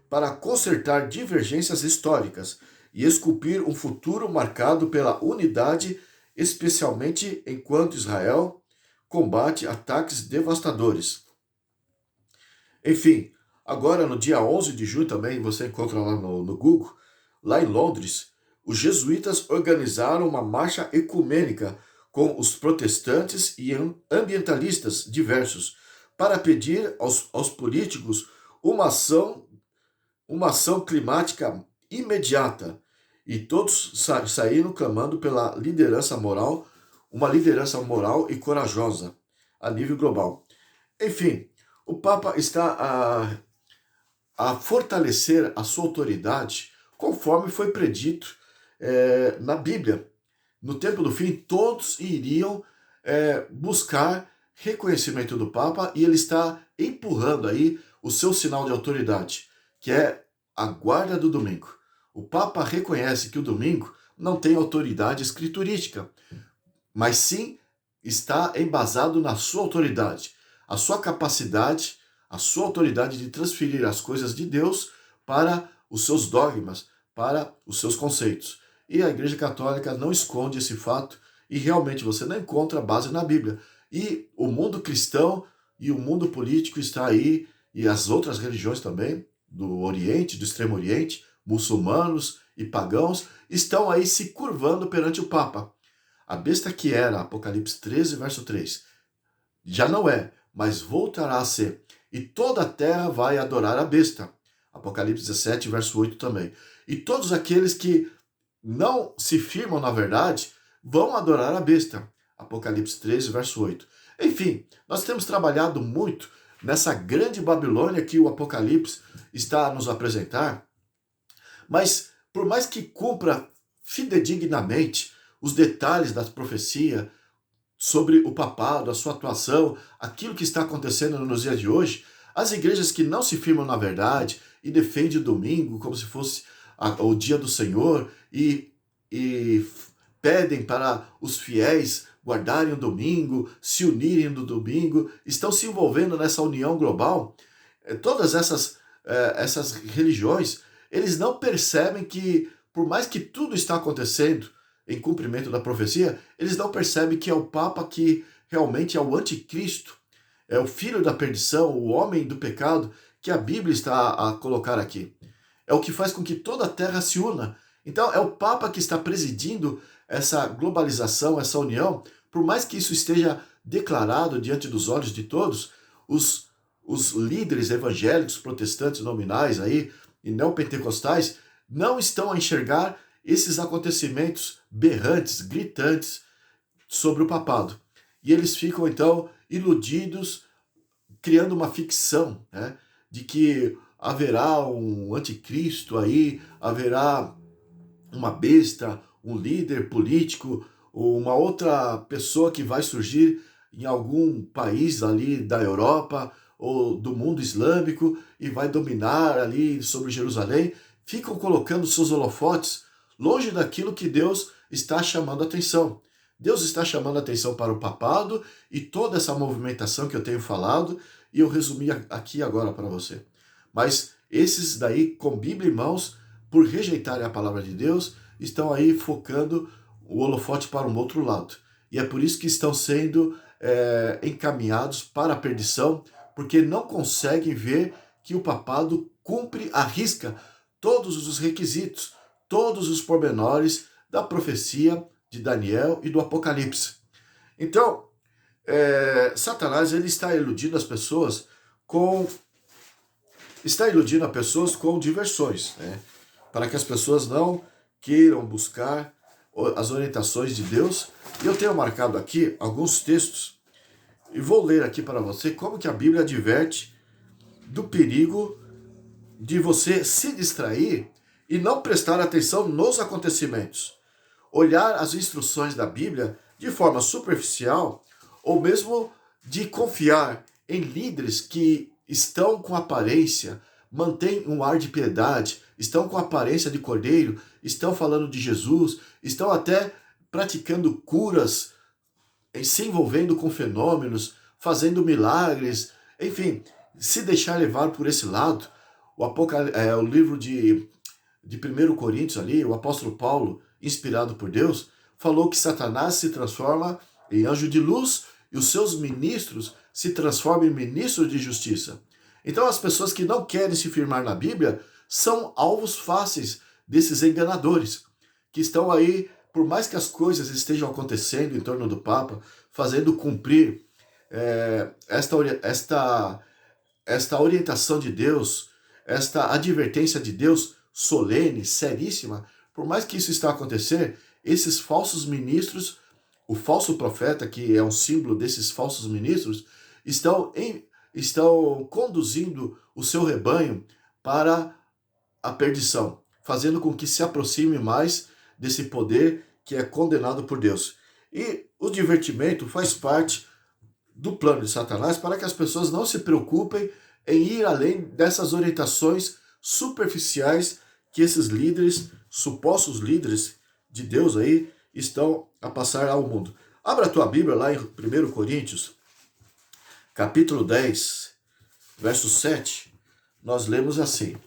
para consertar divergências históricas e esculpir um futuro marcado pela unidade, especialmente enquanto Israel combate ataques devastadores. Enfim, agora no dia 11 de junho também, você encontra lá no Google, lá em Londres, os jesuítas organizaram uma marcha ecumênica com os protestantes e ambientalistas diversos para pedir aos políticos uma ação climática imediata. E todos saíram clamando pela liderança moral, uma liderança moral e corajosa a nível global. Enfim, o Papa está a fortalecer a sua autoridade conforme foi predito na Bíblia. No tempo do fim, todos iriam buscar reconhecimento do Papa e ele está empurrando aí o seu sinal de autoridade, que é a guarda do domingo. O Papa reconhece que o domingo não tem autoridade escriturística, mas sim está embasado na sua autoridade, a sua capacidade, a sua autoridade de transferir as coisas de Deus para os seus dogmas, para os seus conceitos. E a Igreja Católica não esconde esse fato e realmente você não encontra base na Bíblia. E o mundo cristão e o mundo político está aí, e as outras religiões também, do Oriente, do Extremo Oriente, muçulmanos e pagãos, estão aí se curvando perante o Papa. A besta que era, Apocalipse 13, verso 3, já não é, mas voltará a ser. E toda a terra vai adorar a besta. Apocalipse 17, verso 8 também. E todos aqueles que não se firmam na verdade vão adorar a besta. Apocalipse 13, verso 8. Enfim, nós temos trabalhado muito nessa grande Babilônia que o Apocalipse está a nos apresentar, mas por mais que cumpra fidedignamente os detalhes da profecia sobre o papado, a sua atuação, aquilo que está acontecendo nos dias de hoje, as igrejas que não se firmam na verdade e defendem o domingo como se fosse o dia do Senhor e pedem para os fiéis guardarem o domingo, se unirem no domingo, estão se envolvendo nessa união global. Todas essas religiões, eles não percebem que, por mais que tudo está acontecendo em cumprimento da profecia, eles não percebem que é o Papa que realmente é o anticristo, é o filho da perdição, o homem do pecado, que a Bíblia está a colocar aqui. É o que faz com que toda a terra se una. Então, é o Papa que está presidindo essa globalização, essa união. Por mais que isso esteja declarado diante dos olhos de todos, os líderes evangélicos, protestantes nominais aí, e neopentecostais, não estão a enxergar esses acontecimentos berrantes, gritantes sobre o papado. E eles ficam, então, iludidos, criando uma ficção, né, de que haverá um anticristo aí, haverá uma besta, um líder político, ou uma outra pessoa que vai surgir em algum país ali da Europa ou do mundo islâmico e vai dominar ali sobre Jerusalém. Ficam colocando seus holofotes longe daquilo que Deus está chamando a atenção. Deus está chamando a atenção para o papado e toda essa movimentação que eu tenho falado, e eu resumi aqui agora para você. Mas esses daí, com Bíblia em mãos, por rejeitarem a palavra de Deus, estão aí focando o holofote para um outro lado. E é por isso que estão sendo encaminhados para a perdição, porque não conseguem ver que o papado cumpre à risca todos os requisitos, todos os pormenores da profecia de Daniel e do Apocalipse. Então, Satanás ele está iludindo as pessoas com diversões, né? Para que as pessoas não queiram buscar as orientações de Deus. E eu tenho marcado aqui alguns textos e vou ler aqui para você como que a Bíblia adverte do perigo de você se distrair e não prestar atenção nos acontecimentos. Olhar as instruções da Bíblia de forma superficial ou mesmo de confiar em líderes que estão com aparência, mantêm um ar de piedade, estão com aparência de cordeiro, estão falando de Jesus, estão até praticando curas, se envolvendo com fenômenos, fazendo milagres, enfim, se deixar levar por esse lado. O livro de 1 Coríntios ali, o apóstolo Paulo, inspirado por Deus, falou que Satanás se transforma em anjo de luz e os seus ministros se transformam em ministros de justiça. Então as pessoas que não querem se firmar na Bíblia são alvos fáceis desses enganadores, que estão aí, por mais que as coisas estejam acontecendo em torno do Papa, fazendo cumprir esta orientação de Deus, esta advertência de Deus solene, seríssima. Por mais que isso está acontecendo, esses falsos ministros, o falso profeta, que é um símbolo desses falsos ministros, estão conduzindo o seu rebanho para a perdição, fazendo com que se aproxime mais desse poder que é condenado por Deus. E o divertimento faz parte do plano de Satanás para que as pessoas não se preocupem em ir além dessas orientações superficiais que esses líderes, supostos líderes de Deus aí, estão a passar ao mundo. Abra a tua Bíblia lá em 1 Coríntios, capítulo 10, verso 7, nós lemos assim: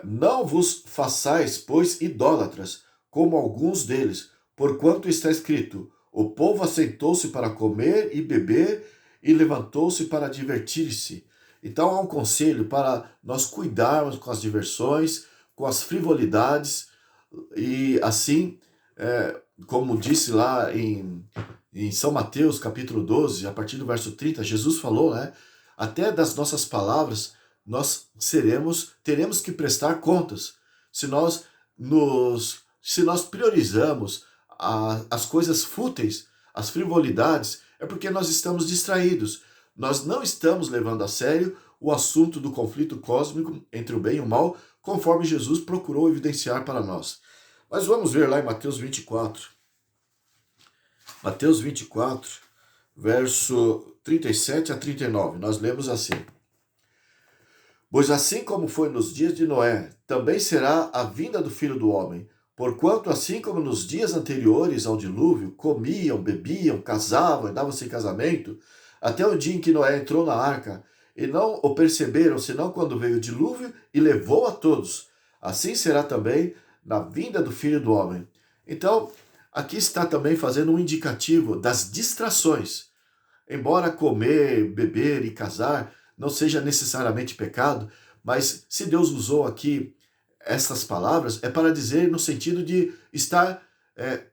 não vos façais, pois, idólatras, como alguns deles, porquanto está escrito: o povo assentou-se para comer e beber e levantou-se para divertir-se. Então há um conselho para nós cuidarmos com as diversões, com as frivolidades, e assim, como disse lá em São Mateus, capítulo 12, a partir do verso 30, Jesus falou, né? Até das nossas palavras nós teremos que prestar contas. Se nós priorizamos as coisas fúteis, as frivolidades, é porque nós estamos distraídos. Nós não estamos levando a sério o assunto do conflito cósmico entre o bem e o mal, conforme Jesus procurou evidenciar para nós. Mas vamos ver lá em Mateus 24. Mateus 24, verso 37 a 39, nós lemos assim: Pois assim como foi nos dias de Noé, também será a vinda do Filho do Homem. Porquanto, assim como nos dias anteriores ao dilúvio, comiam, bebiam, casavam e davam-se em casamento, até o dia em que Noé entrou na arca, e não o perceberam, senão quando veio o dilúvio e levou a todos. Assim será também na vinda do Filho do Homem. Então, aqui está também fazendo um indicativo das distrações. Embora comer, beber e casar não seja necessariamente pecado, mas se Deus usou aqui essas palavras, é para dizer no sentido de estar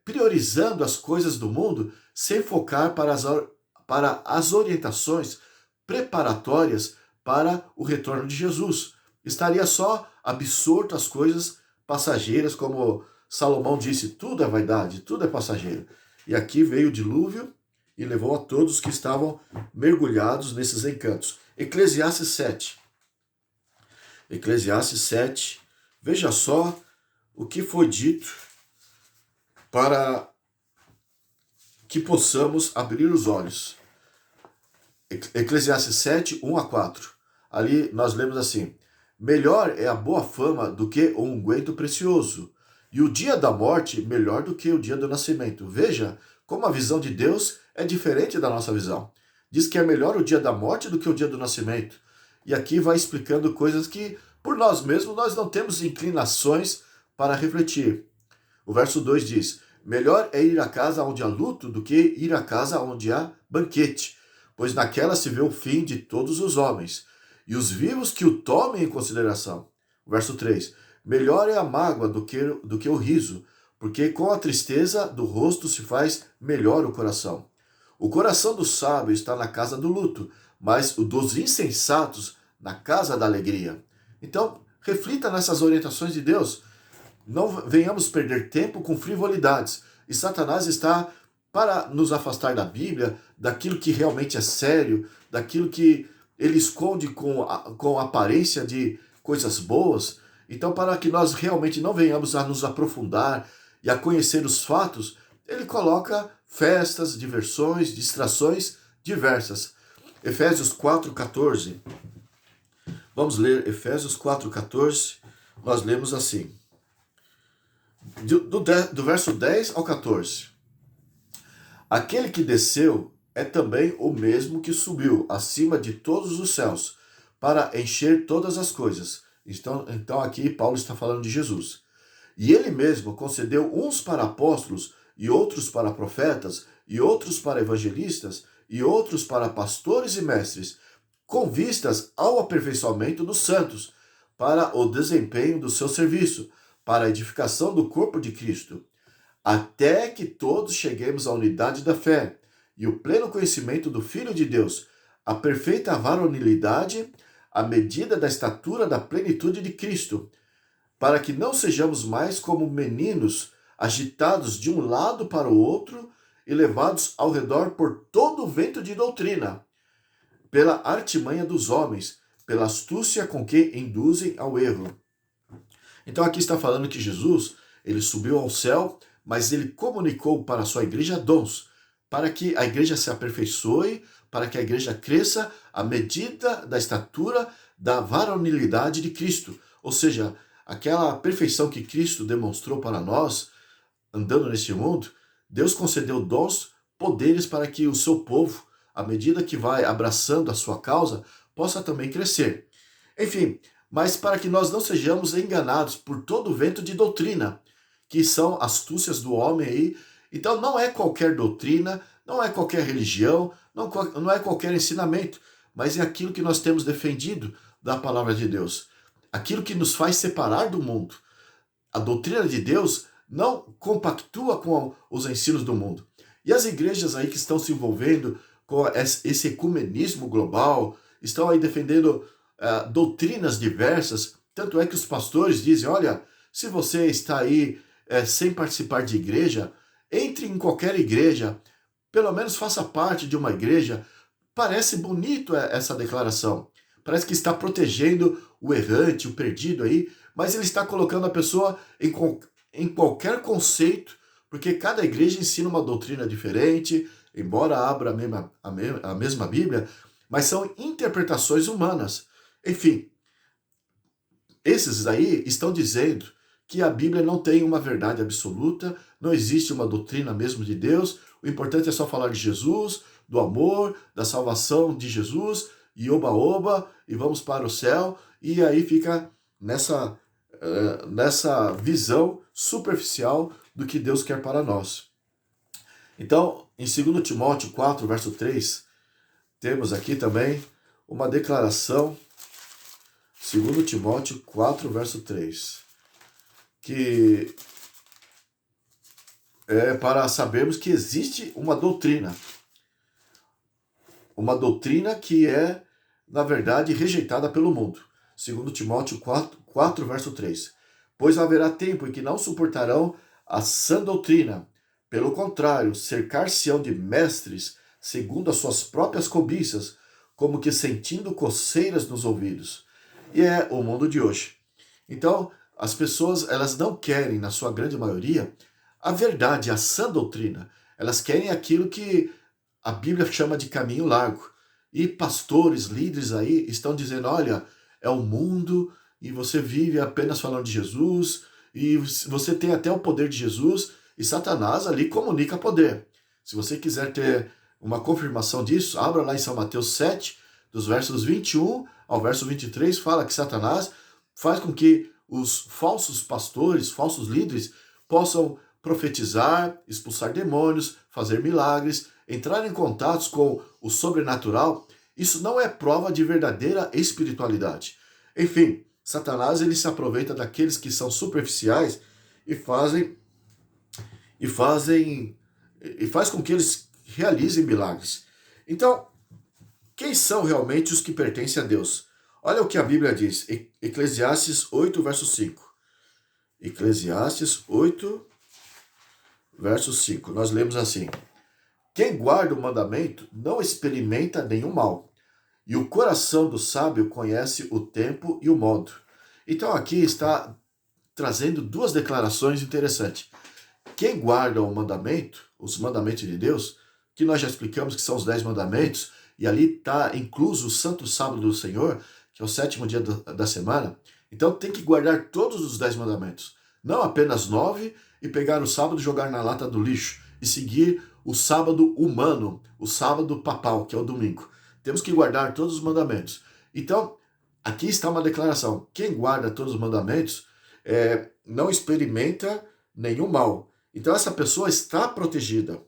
priorizando as coisas do mundo sem focar para as orientações preparatórias para o retorno de Jesus. Estaria só absorto às coisas passageiras, como Salomão disse, tudo é vaidade, tudo é passageiro. E aqui veio o dilúvio e levou a todos que estavam mergulhados nesses encantos. Eclesiastes 7. Eclesiastes 7. Veja só o que foi dito para que possamos abrir os olhos. Eclesiastes 7, 1 a 4. Ali nós lemos assim: Melhor é a boa fama do que o unguento precioso, e o dia da morte melhor do que o dia do nascimento. Veja como a visão de Deus é diferente da nossa visão. Diz que é melhor o dia da morte do que o dia do nascimento. E aqui vai explicando coisas que, por nós mesmos, nós não temos inclinações para refletir. O verso 2 diz: Melhor é ir à casa onde há luto do que ir à casa onde há banquete, pois naquela se vê o fim de todos os homens, e os vivos que o tomem em consideração. O verso 3: Melhor é a mágoa do que o riso, porque com a tristeza do rosto se faz melhor o coração. O coração do sábio está na casa do luto, mas o dos insensatos na casa da alegria. Então, reflita nessas orientações de Deus. Não venhamos perder tempo com frivolidades. E Satanás está para nos afastar da Bíblia, daquilo que realmente é sério, daquilo que ele esconde com aparência de coisas boas. Então, para que nós realmente não venhamos a nos aprofundar e a conhecer os fatos, ele coloca festas, diversões, distrações diversas. Efésios 4,14. Vamos ler Efésios 4,14. Nós lemos assim, do verso 10 ao 14. Aquele que desceu é também o mesmo que subiu acima de todos os céus, para encher todas as coisas. Então aqui Paulo está falando de Jesus. E ele mesmo concedeu uns para apóstolos, e outros para profetas, e outros para evangelistas, e outros para pastores e mestres, com vistas ao aperfeiçoamento dos santos, para o desempenho do seu serviço, para a edificação do corpo de Cristo, até que todos cheguemos à unidade da fé e o pleno conhecimento do Filho de Deus, a perfeita varonilidade, à medida da estatura da plenitude de Cristo, para que não sejamos mais como meninos, agitados de um lado para o outro e levados ao redor por todo o vento de doutrina, pela artimanha dos homens, pela astúcia com que induzem ao erro. Então aqui está falando que Jesus, ele subiu ao céu, mas ele comunicou para a sua igreja dons, para que a igreja se aperfeiçoe, para que a igreja cresça à medida da estatura da varonilidade de Cristo. Ou seja, aquela perfeição que Cristo demonstrou para nós, andando neste mundo, Deus concedeu dons, poderes para que o seu povo, à medida que vai abraçando a sua causa, possa também crescer. Enfim, mas para que nós não sejamos enganados por todo o vento de doutrina, que são astúcias do homem aí. Então não é qualquer doutrina, não é qualquer religião, não é qualquer ensinamento, mas é aquilo que nós temos defendido da palavra de Deus. Aquilo que nos faz separar do mundo. A doutrina de Deus não compactua com os ensinos do mundo. E as igrejas aí que estão se envolvendo com esse ecumenismo global, estão aí defendendo doutrinas diversas, tanto é que os pastores dizem, olha, se você está aí sem participar de igreja, entre em qualquer igreja, pelo menos faça parte de uma igreja. Parece bonito essa declaração, parece que está protegendo o errante, o perdido aí, mas ele está colocando a pessoa em qualquer conceito porque cada igreja ensina uma doutrina diferente, embora abra a mesma Bíblia, mas são interpretações humanas. Enfim, esses aí estão dizendo que a Bíblia não tem uma verdade absoluta, não existe uma doutrina mesmo de Deus, o importante é só falar de Jesus, do amor, da salvação de Jesus, e oba-oba, e vamos para o céu, e aí fica nessa visão superficial do que Deus quer para nós. Então, em 2 Timóteo 4, verso 3, temos aqui também uma declaração, 2 Timóteo 4, verso 3, que é para sabermos que existe uma doutrina que é, na verdade, rejeitada pelo mundo. 2 Timóteo 4, verso 3. Pois haverá tempo em que não suportarão a sã doutrina. Pelo contrário, cercar-se-ão de mestres, segundo as suas próprias cobiças, como que sentindo coceiras nos ouvidos. E é o mundo de hoje. Então, as pessoas, elas não querem, na sua grande maioria, a verdade, a sã doutrina. Elas querem aquilo que a Bíblia chama de caminho largo. E pastores, líderes aí estão dizendo, olha, é o mundo e você vive apenas falando de Jesus e você tem até o poder de Jesus e Satanás ali comunica poder. Se você quiser ter uma confirmação disso, abra lá em São Mateus 7, dos versos 21 ao verso 23, fala que Satanás faz com que os falsos pastores, falsos líderes, possam profetizar, expulsar demônios, fazer milagres, entrar em contatos com o sobrenatural. Isso não é prova de verdadeira espiritualidade. Enfim, Satanás ele se aproveita daqueles que são superficiais e faz com que eles realizem milagres. Então, quem são realmente os que pertencem a Deus? Olha o que a Bíblia diz, Eclesiastes 8, verso 5. Eclesiastes 8, verso 5. Nós lemos assim: quem guarda o mandamento não experimenta nenhum mal, e o coração do sábio conhece o tempo e o modo. Então aqui está trazendo duas declarações interessantes. Quem guarda o mandamento, os mandamentos de Deus, que nós já explicamos que são os 10 mandamentos, e ali está incluso o Santo Sábado do Senhor, que é o 7º dia da semana. Então tem que guardar todos os 10 mandamentos, não apenas 9 e pegar o sábado e jogar na lata do lixo e seguir o sábado humano, o sábado papal, que é o domingo. Temos que guardar todos os mandamentos. Então, aqui está uma declaração. Quem guarda todos os mandamentos não experimenta nenhum mal. Então, essa pessoa está protegida.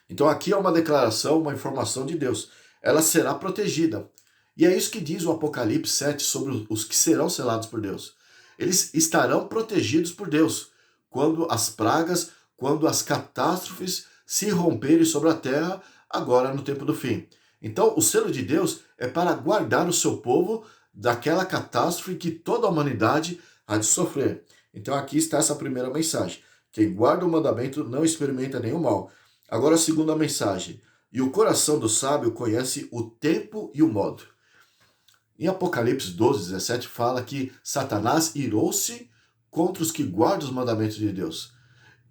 Então, aqui é uma declaração, uma informação de Deus. Ela será protegida. E é isso que diz o Apocalipse 7 sobre os que serão selados por Deus. Eles estarão protegidos por Deus quando as pragas, quando as catástrofes se romperem sobre a terra, agora no tempo do fim. Então, o selo de Deus é para guardar o seu povo daquela catástrofe que toda a humanidade há de sofrer. Então, aqui está essa primeira mensagem. Quem guarda o mandamento não experimenta nenhum mal. Agora, a segunda mensagem. E o coração do sábio conhece o tempo e o modo. Em Apocalipse 12, 17, fala que Satanás irou-se contra os que guardam os mandamentos de Deus.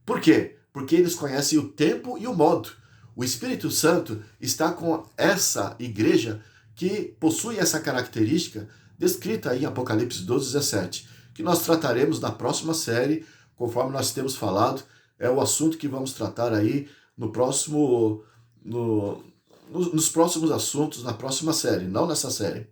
Por quê? Porque eles conhecem o tempo e o modo. O Espírito Santo está com essa igreja que possui essa característica descrita em Apocalipse 12, 17, que nós trataremos na próxima série, conforme nós temos falado, é o assunto que vamos tratar aí nos próximos assuntos, na próxima série, não nessa série.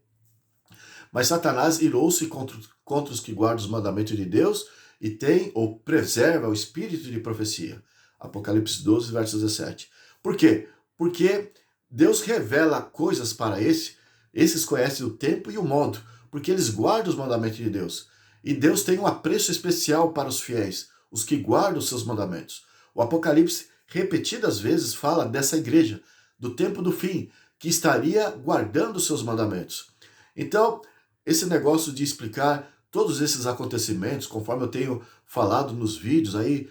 Mas Satanás irou-se contra os que guardam os mandamentos de Deus e tem ou preserva o espírito de profecia. Apocalipse 12, verso 17. Por quê? Porque Deus revela coisas para esses conhecem o tempo e o modo, porque eles guardam os mandamentos de Deus. E Deus tem um apreço especial para os fiéis, os que guardam os seus mandamentos. O Apocalipse repetidas vezes fala dessa igreja, do tempo do fim, que estaria guardando os seus mandamentos. Então, esse negócio de explicar todos esses acontecimentos, conforme eu tenho falado nos vídeos aí,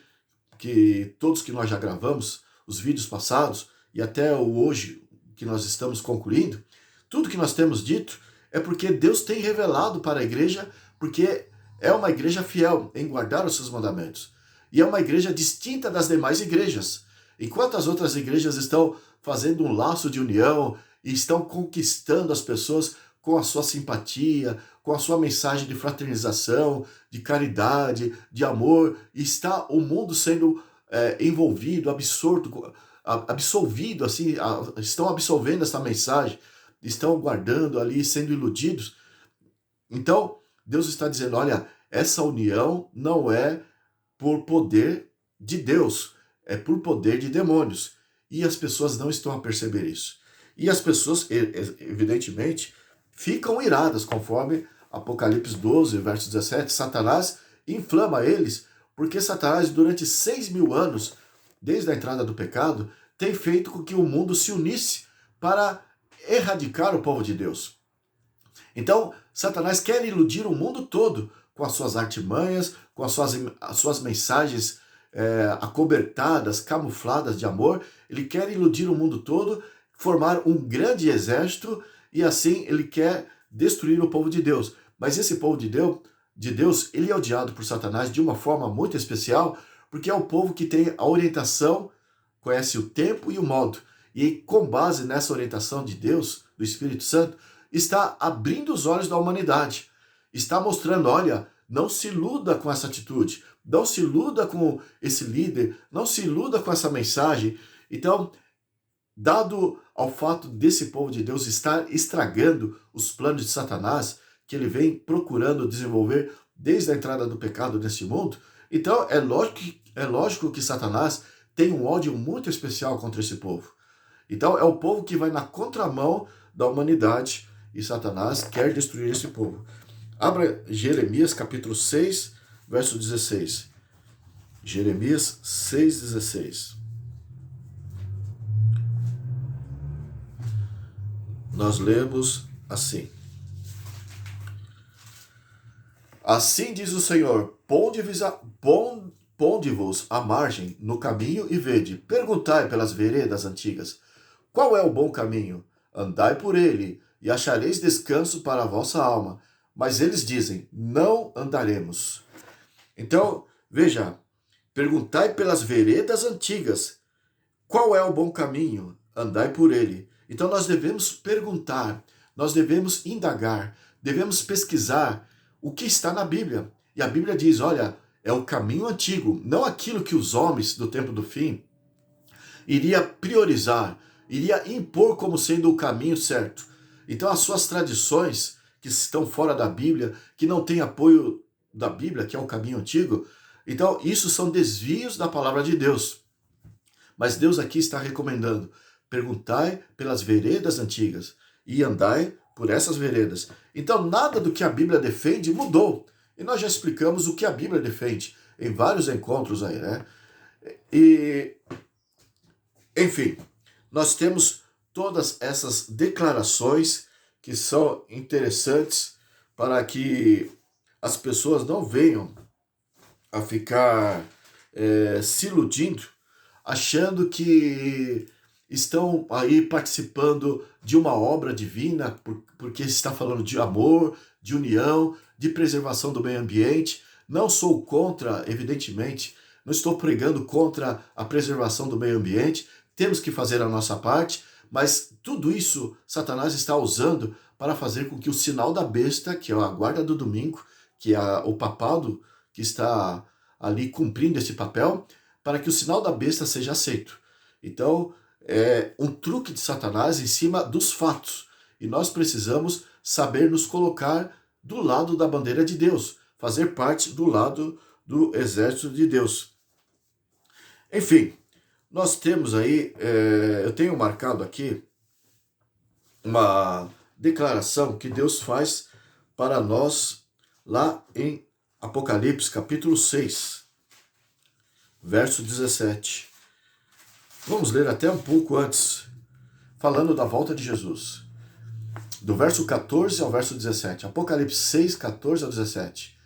que todos que nós já gravamos, os vídeos passados, e até o hoje que nós estamos concluindo, tudo que nós temos dito é porque Deus tem revelado para a igreja, porque é uma igreja fiel em guardar os seus mandamentos. e é uma igreja distinta das demais igrejas. Enquanto as outras igrejas estão fazendo um laço de união e estão conquistando as pessoas com a sua simpatia, com a sua mensagem de fraternização, de caridade, de amor, e está o mundo sendo envolvido, absolvido, assim, estão absorvendo essa mensagem, estão guardando ali, sendo iludidos. Então, Deus está dizendo, olha, essa união não é por poder de Deus, é por poder de demônios. E as pessoas não estão a perceber isso. E as pessoas, evidentemente, ficam iradas, conforme Apocalipse 12, verso 17, Satanás inflama eles, porque Satanás, durante 6.000 anos, desde a entrada do pecado, tem feito com que o mundo se unisse para erradicar o povo de Deus. Então, Satanás quer iludir o mundo todo com as suas artimanhas, com as suas mensagens acobertadas, camufladas de amor. Ele quer iludir o mundo todo, formar um grande exército, e assim ele quer destruir o povo de Deus. Mas esse povo de Deus, ele é odiado por Satanás de uma forma muito especial, porque é o povo que tem a orientação, conhece o tempo e o modo. E com base nessa orientação de Deus, do Espírito Santo, está abrindo os olhos da humanidade. Está mostrando, olha, não se iluda com essa atitude, não se iluda com esse líder, não se iluda com essa mensagem. Então, dado ao fato desse povo de Deus estar estragando os planos de Satanás, que ele vem procurando desenvolver desde a entrada do pecado nesse mundo, então é lógico que Satanás tem um ódio muito especial contra esse povo. Então é o povo que vai na contramão da humanidade, e Satanás quer destruir esse povo. Abra Jeremias capítulo 6, verso 16. Jeremias 6, 16. Nós lemos assim. Assim diz o Senhor, ponde-vos à margem no caminho e vede, perguntai pelas veredas antigas, qual é o bom caminho? Andai por ele, e achareis descanso para a vossa alma. Mas eles dizem, não andaremos. Então, veja, perguntai pelas veredas antigas, qual é o bom caminho? Andai por ele. Então nós devemos perguntar, nós devemos indagar, devemos pesquisar o que está na Bíblia. E a Bíblia diz, olha, é o caminho antigo, não aquilo que os homens do tempo do fim iria priorizar, iria impor como sendo o caminho certo. Então as suas tradições que estão fora da Bíblia, que não têm apoio da Bíblia, que é o caminho antigo, então isso são desvios da palavra de Deus. Mas Deus aqui está recomendando, perguntai pelas veredas antigas e andai por essas veredas. Então nada do que a Bíblia defende mudou. E nós já explicamos o que a Bíblia defende em vários encontros aí, né? E, enfim, nós temos todas essas declarações que são interessantes para que as pessoas não venham a ficar se iludindo, achando que estão aí participando de uma obra divina, porque está falando de amor, de união, de preservação do meio ambiente. Não sou contra, evidentemente, não estou pregando contra a preservação do meio ambiente, temos que fazer a nossa parte, mas tudo isso Satanás está usando para fazer com que o sinal da besta, que é a guarda do domingo, que é o papado que está ali cumprindo esse papel, para que o sinal da besta seja aceito. Então, é um truque de Satanás em cima dos fatos. E nós precisamos saber nos colocar do lado da bandeira de Deus, fazer parte do lado do exército de Deus. Enfim, nós temos aí, eu tenho marcado aqui uma declaração que Deus faz para nós lá em Apocalipse capítulo 6, verso 17. Vamos ler até um pouco antes, falando da volta de Jesus. Do verso 14 ao verso 17. Apocalipse 6, 14 ao 17.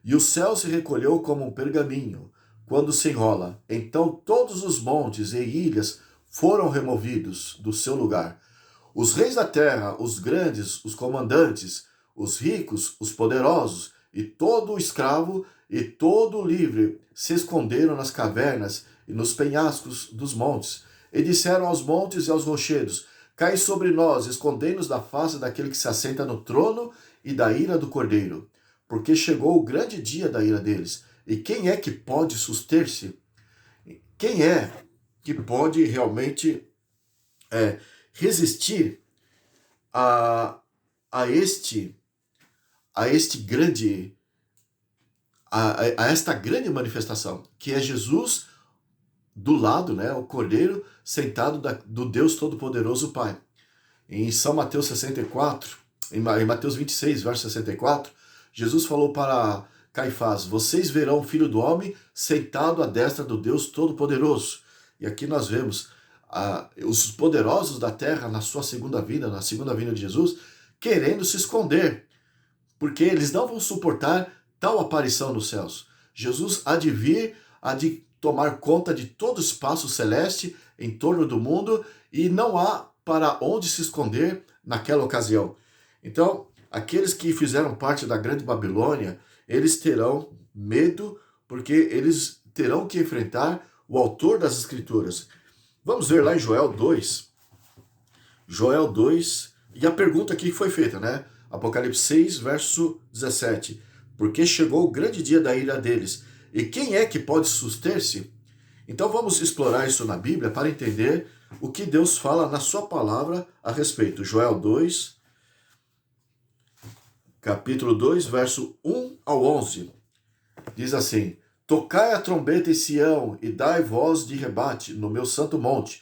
E o céu se recolheu como um pergaminho, quando se enrola. Então todos os montes e ilhas foram removidos do seu lugar. Os reis da terra, os grandes, os comandantes, os ricos, os poderosos e todo escravo e todo livre se esconderam nas cavernas e nos penhascos dos montes, e disseram aos montes e aos rochedos: cai sobre nós, escondei-nos da face daquele que se assenta no trono e da ira do Cordeiro, porque chegou o grande dia da ira deles. E quem é que pode suster-se? Quem é que pode realmente resistir a, a este grande a esta grande manifestação, que é Jesus do lado, né, o Cordeiro sentado do Deus Todo-Poderoso Pai. Em São Mateus 64, em Mateus 26, verso 64, Jesus falou para Caifás: vocês verão o Filho do Homem sentado à destra do Deus Todo-Poderoso. E aqui nós vemos os poderosos da terra na sua segunda vinda, na segunda vinda de Jesus, querendo se esconder, porque eles não vão suportar tal aparição nos céus. Jesus há de vir, há de tomar conta de todo o espaço celeste em torno do mundo, e não há para onde se esconder naquela ocasião. Então, aqueles que fizeram parte da grande Babilônia, eles terão medo, porque eles terão que enfrentar o autor das Escrituras. Vamos ver lá em Joel 2. Joel 2, e a pergunta aqui foi feita, né? Apocalipse 6, verso 17. Porque chegou o grande dia da ira deles. E quem é que pode suster-se? Então vamos explorar isso na Bíblia para entender o que Deus fala na sua palavra a respeito. Joel 2, capítulo 2, verso 1 ao 11. Diz assim: tocai a trombeta em Sião e dai voz de rebate no meu santo monte.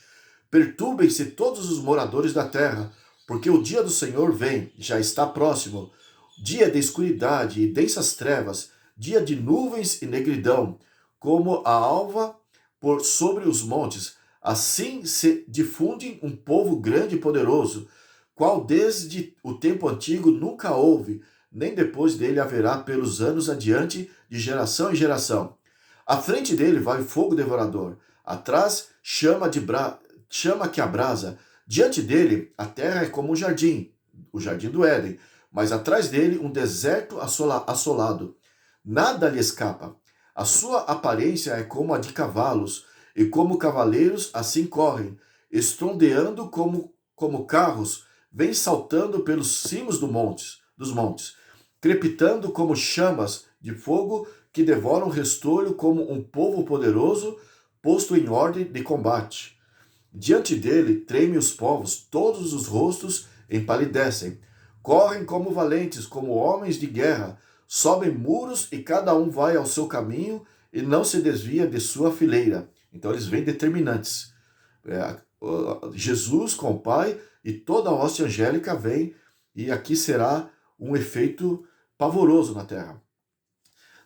Perturbem-se todos os moradores da terra, porque o dia do Senhor vem, já está próximo. Dia de escuridade e densas trevas, dia de nuvens e negridão, como a alva por sobre os montes. Assim se difunde um povo grande e poderoso, qual desde o tempo antigo nunca houve, nem depois dele haverá pelos anos adiante, de geração em geração. À frente dele vai fogo devorador, atrás chama que abrasa. Diante dele a terra é como um jardim, o jardim do Éden, mas atrás dele um deserto assolado. Nada lhe escapa. A sua aparência é como a de cavalos, e como cavaleiros assim correm, estrondeando como carros, vem saltando pelos cimos dos montes, crepitando como chamas de fogo que devoram restolho, como um povo poderoso posto em ordem de combate. Diante dele tremem os povos, todos os rostos empalidecem. Correm como valentes, como homens de guerra, sobem muros e cada um vai ao seu caminho e não se desvia de sua fileira. Então eles vêm determinantes. Jesus com o Pai e toda a hoste angélica vem, e aqui será um efeito pavoroso na terra.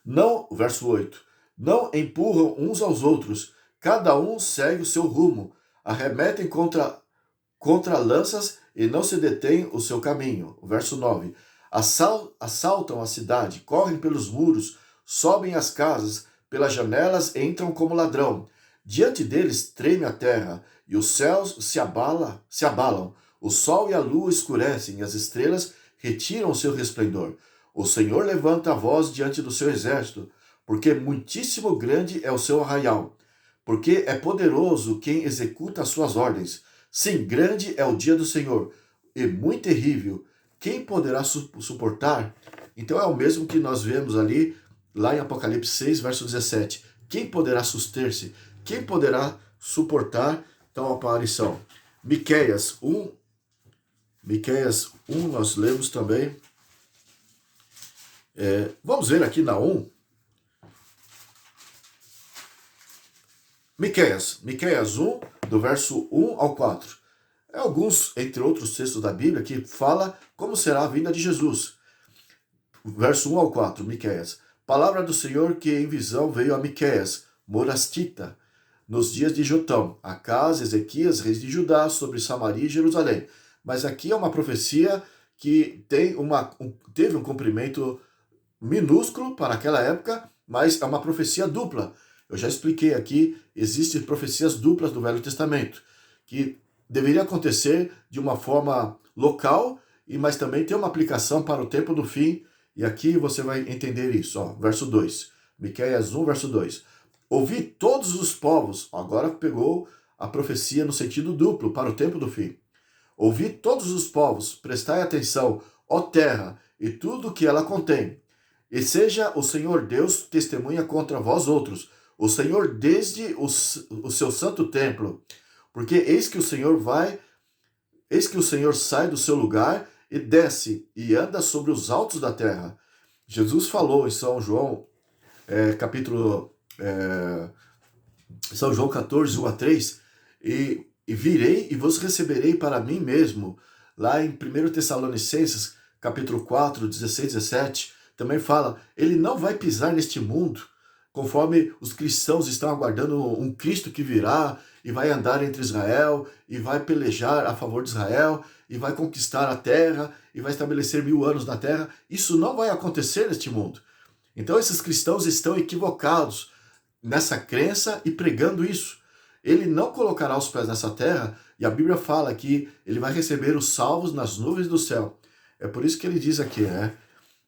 Não, verso 8, não empurram uns aos outros, cada um segue o seu rumo, arremetem contra lanças e não se detém o seu caminho. Verso 9. Assaltam a cidade, correm pelos muros, sobem as casas, pelas janelas entram como ladrão. Diante deles treme a terra, e os céus se abalam. O sol e a lua escurecem, e as estrelas retiram o seu resplendor. O Senhor levanta a voz diante do seu exército, porque muitíssimo grande é o seu arraial. Porque é poderoso quem executa as suas ordens. Sim, grande é o dia do Senhor, e muito terrível. Quem poderá suportar? Então é o mesmo que nós vemos ali, lá em Apocalipse 6, verso 17. Quem poderá suster-se? Quem poderá suportar tal aparição? Miqueias 1, nós lemos também. Vamos ver aqui na 1. Miqueias 1, do verso 1 ao 4. Alguns, entre outros textos da Bíblia, que fala como será a vinda de Jesus. Verso 1 ao 4, Miqueias. Palavra do Senhor que em visão veio a Miqueias, morastita, nos dias de Jotão, Acás, Ezequias, reis de Judá, sobre Samaria e Jerusalém. Mas aqui é uma profecia que teve um cumprimento minúsculo para aquela época, mas é uma profecia dupla. Eu já expliquei aqui, existem profecias duplas do Velho Testamento, que deveria acontecer de uma forma local, mas também tem uma aplicação para o tempo do fim, E aqui você vai entender isso, ó, verso 2. Miqueias 1, verso 2. Ouvi todos os povos, agora pegou a profecia no sentido duplo, para o tempo do fim. Ouvi todos os povos, prestai atenção, ó terra, e tudo o que ela contém. E seja o Senhor Deus testemunha contra vós outros, o Senhor desde o seu santo templo. Porque eis que o Senhor sai do seu lugar e desce e anda sobre os altos da terra. Jesus falou em São João, capítulo São João 14, 1 a 3, e virei e vos receberei para mim mesmo. Lá em 1 Tessalonicenses, capítulo 4, 16, 17, também fala, ele não vai pisar neste mundo, conforme os cristãos estão aguardando um Cristo que virá e vai andar entre Israel e vai pelejar a favor de Israel e vai conquistar a terra e vai estabelecer 1000 anos na terra. Isso não vai acontecer neste mundo. Então esses cristãos estão equivocados nessa crença e pregando isso. Ele não colocará os pés nessa terra, e a Bíblia fala que ele vai receber os salvos nas nuvens do céu. É por isso que ele diz aqui, né?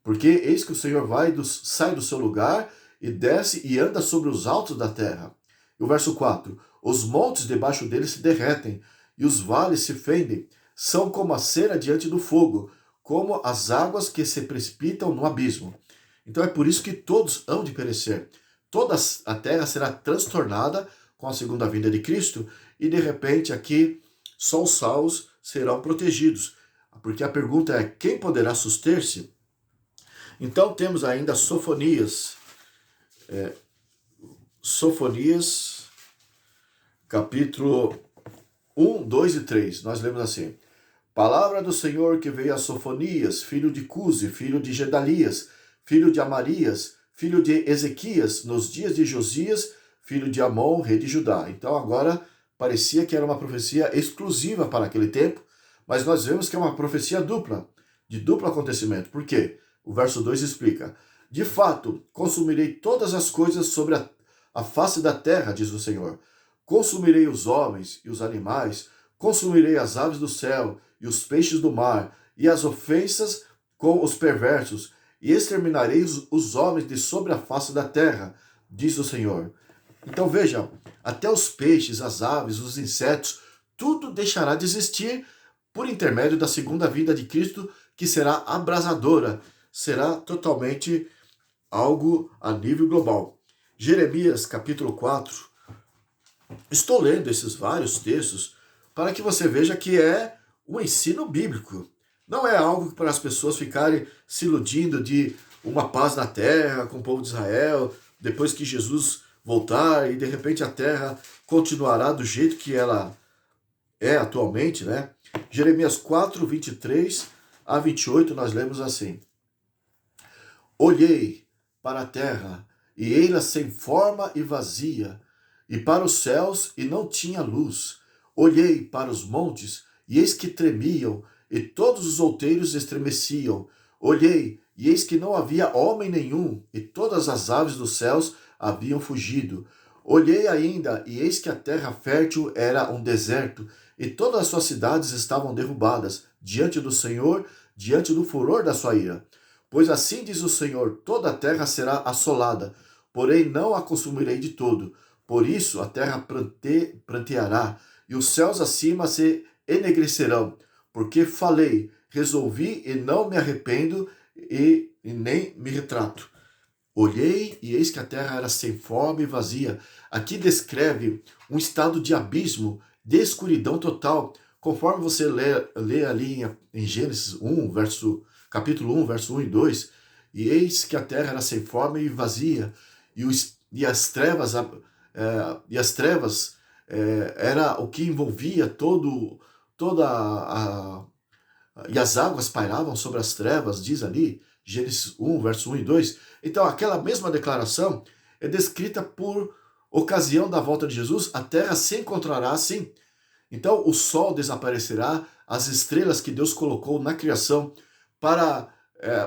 Porque eis que o Senhor sai do seu lugar e desce e anda sobre os altos da terra. E o verso 4, os montes debaixo dele se derretem, e os vales se fendem, são como a cera diante do fogo, como as águas que se precipitam no abismo. Então é por isso que todos hão de perecer. Toda a terra será transtornada com a segunda vinda de Cristo, e de repente aqui só os salvos serão protegidos. Porque a pergunta é, quem poderá suster-se? Então temos ainda Sofonias, capítulo 1, 2 e 3. Nós lemos assim, palavra do Senhor que veio a Sofonias, filho de Cusi, filho de Gedalias, filho de Amarias, filho de Ezequias, nos dias de Josias, filho de Amon, rei de Judá. Então agora parecia que era uma profecia exclusiva para aquele tempo, mas nós vemos que é uma profecia dupla, de duplo acontecimento. Por quê? O verso 2 explica, de fato, consumirei todas as coisas sobre a face da terra, diz o Senhor. Consumirei os homens e os animais, consumirei as aves do céu e os peixes do mar, e as ofensas com os perversos, e exterminarei os homens de sobre a face da terra, diz o Senhor. Então veja, até os peixes, as aves, os insetos, tudo deixará de existir por intermédio da segunda vinda de Cristo, que será abrasadora, será totalmente algo a nível global. Jeremias capítulo 4, estou lendo esses vários textos para que você veja que é um ensino bíblico. Não é algo para as pessoas ficarem se iludindo de uma paz na terra com o povo de Israel, depois que Jesus voltar e de repente a terra continuará do jeito que ela é atualmente, né? Jeremias 4, 23 a 28, nós lemos assim. Olhei para a terra, e ei-la sem forma e vazia, e para os céus, e não tinha luz. Olhei para os montes, e eis que tremiam, e todos os outeiros estremeciam. Olhei, e eis que não havia homem nenhum, e todas as aves dos céus haviam fugido. Olhei ainda, e eis que a terra fértil era um deserto, e todas as suas cidades estavam derrubadas, diante do Senhor, diante do furor da sua ira. Pois assim diz o Senhor, toda a terra será assolada, porém não a consumirei de todo. Por isso a terra pranteará, e os céus acima se ennegrecerão. Porque falei, resolvi e não me arrependo, e nem me retrato. Olhei e eis que a terra era sem forma e vazia. Aqui descreve um estado de abismo, de escuridão total, conforme você lê ali em Gênesis 1, capítulo 1, verso 1 e 2, e eis que a terra era sem forma e vazia, e as trevas era o que envolvia e as águas pairavam sobre as trevas, diz ali, Gênesis 1, verso 1 e 2. Então, aquela mesma declaração é descrita por ocasião da volta de Jesus, a terra se encontrará assim. Então, o sol desaparecerá, as estrelas que Deus colocou na criação para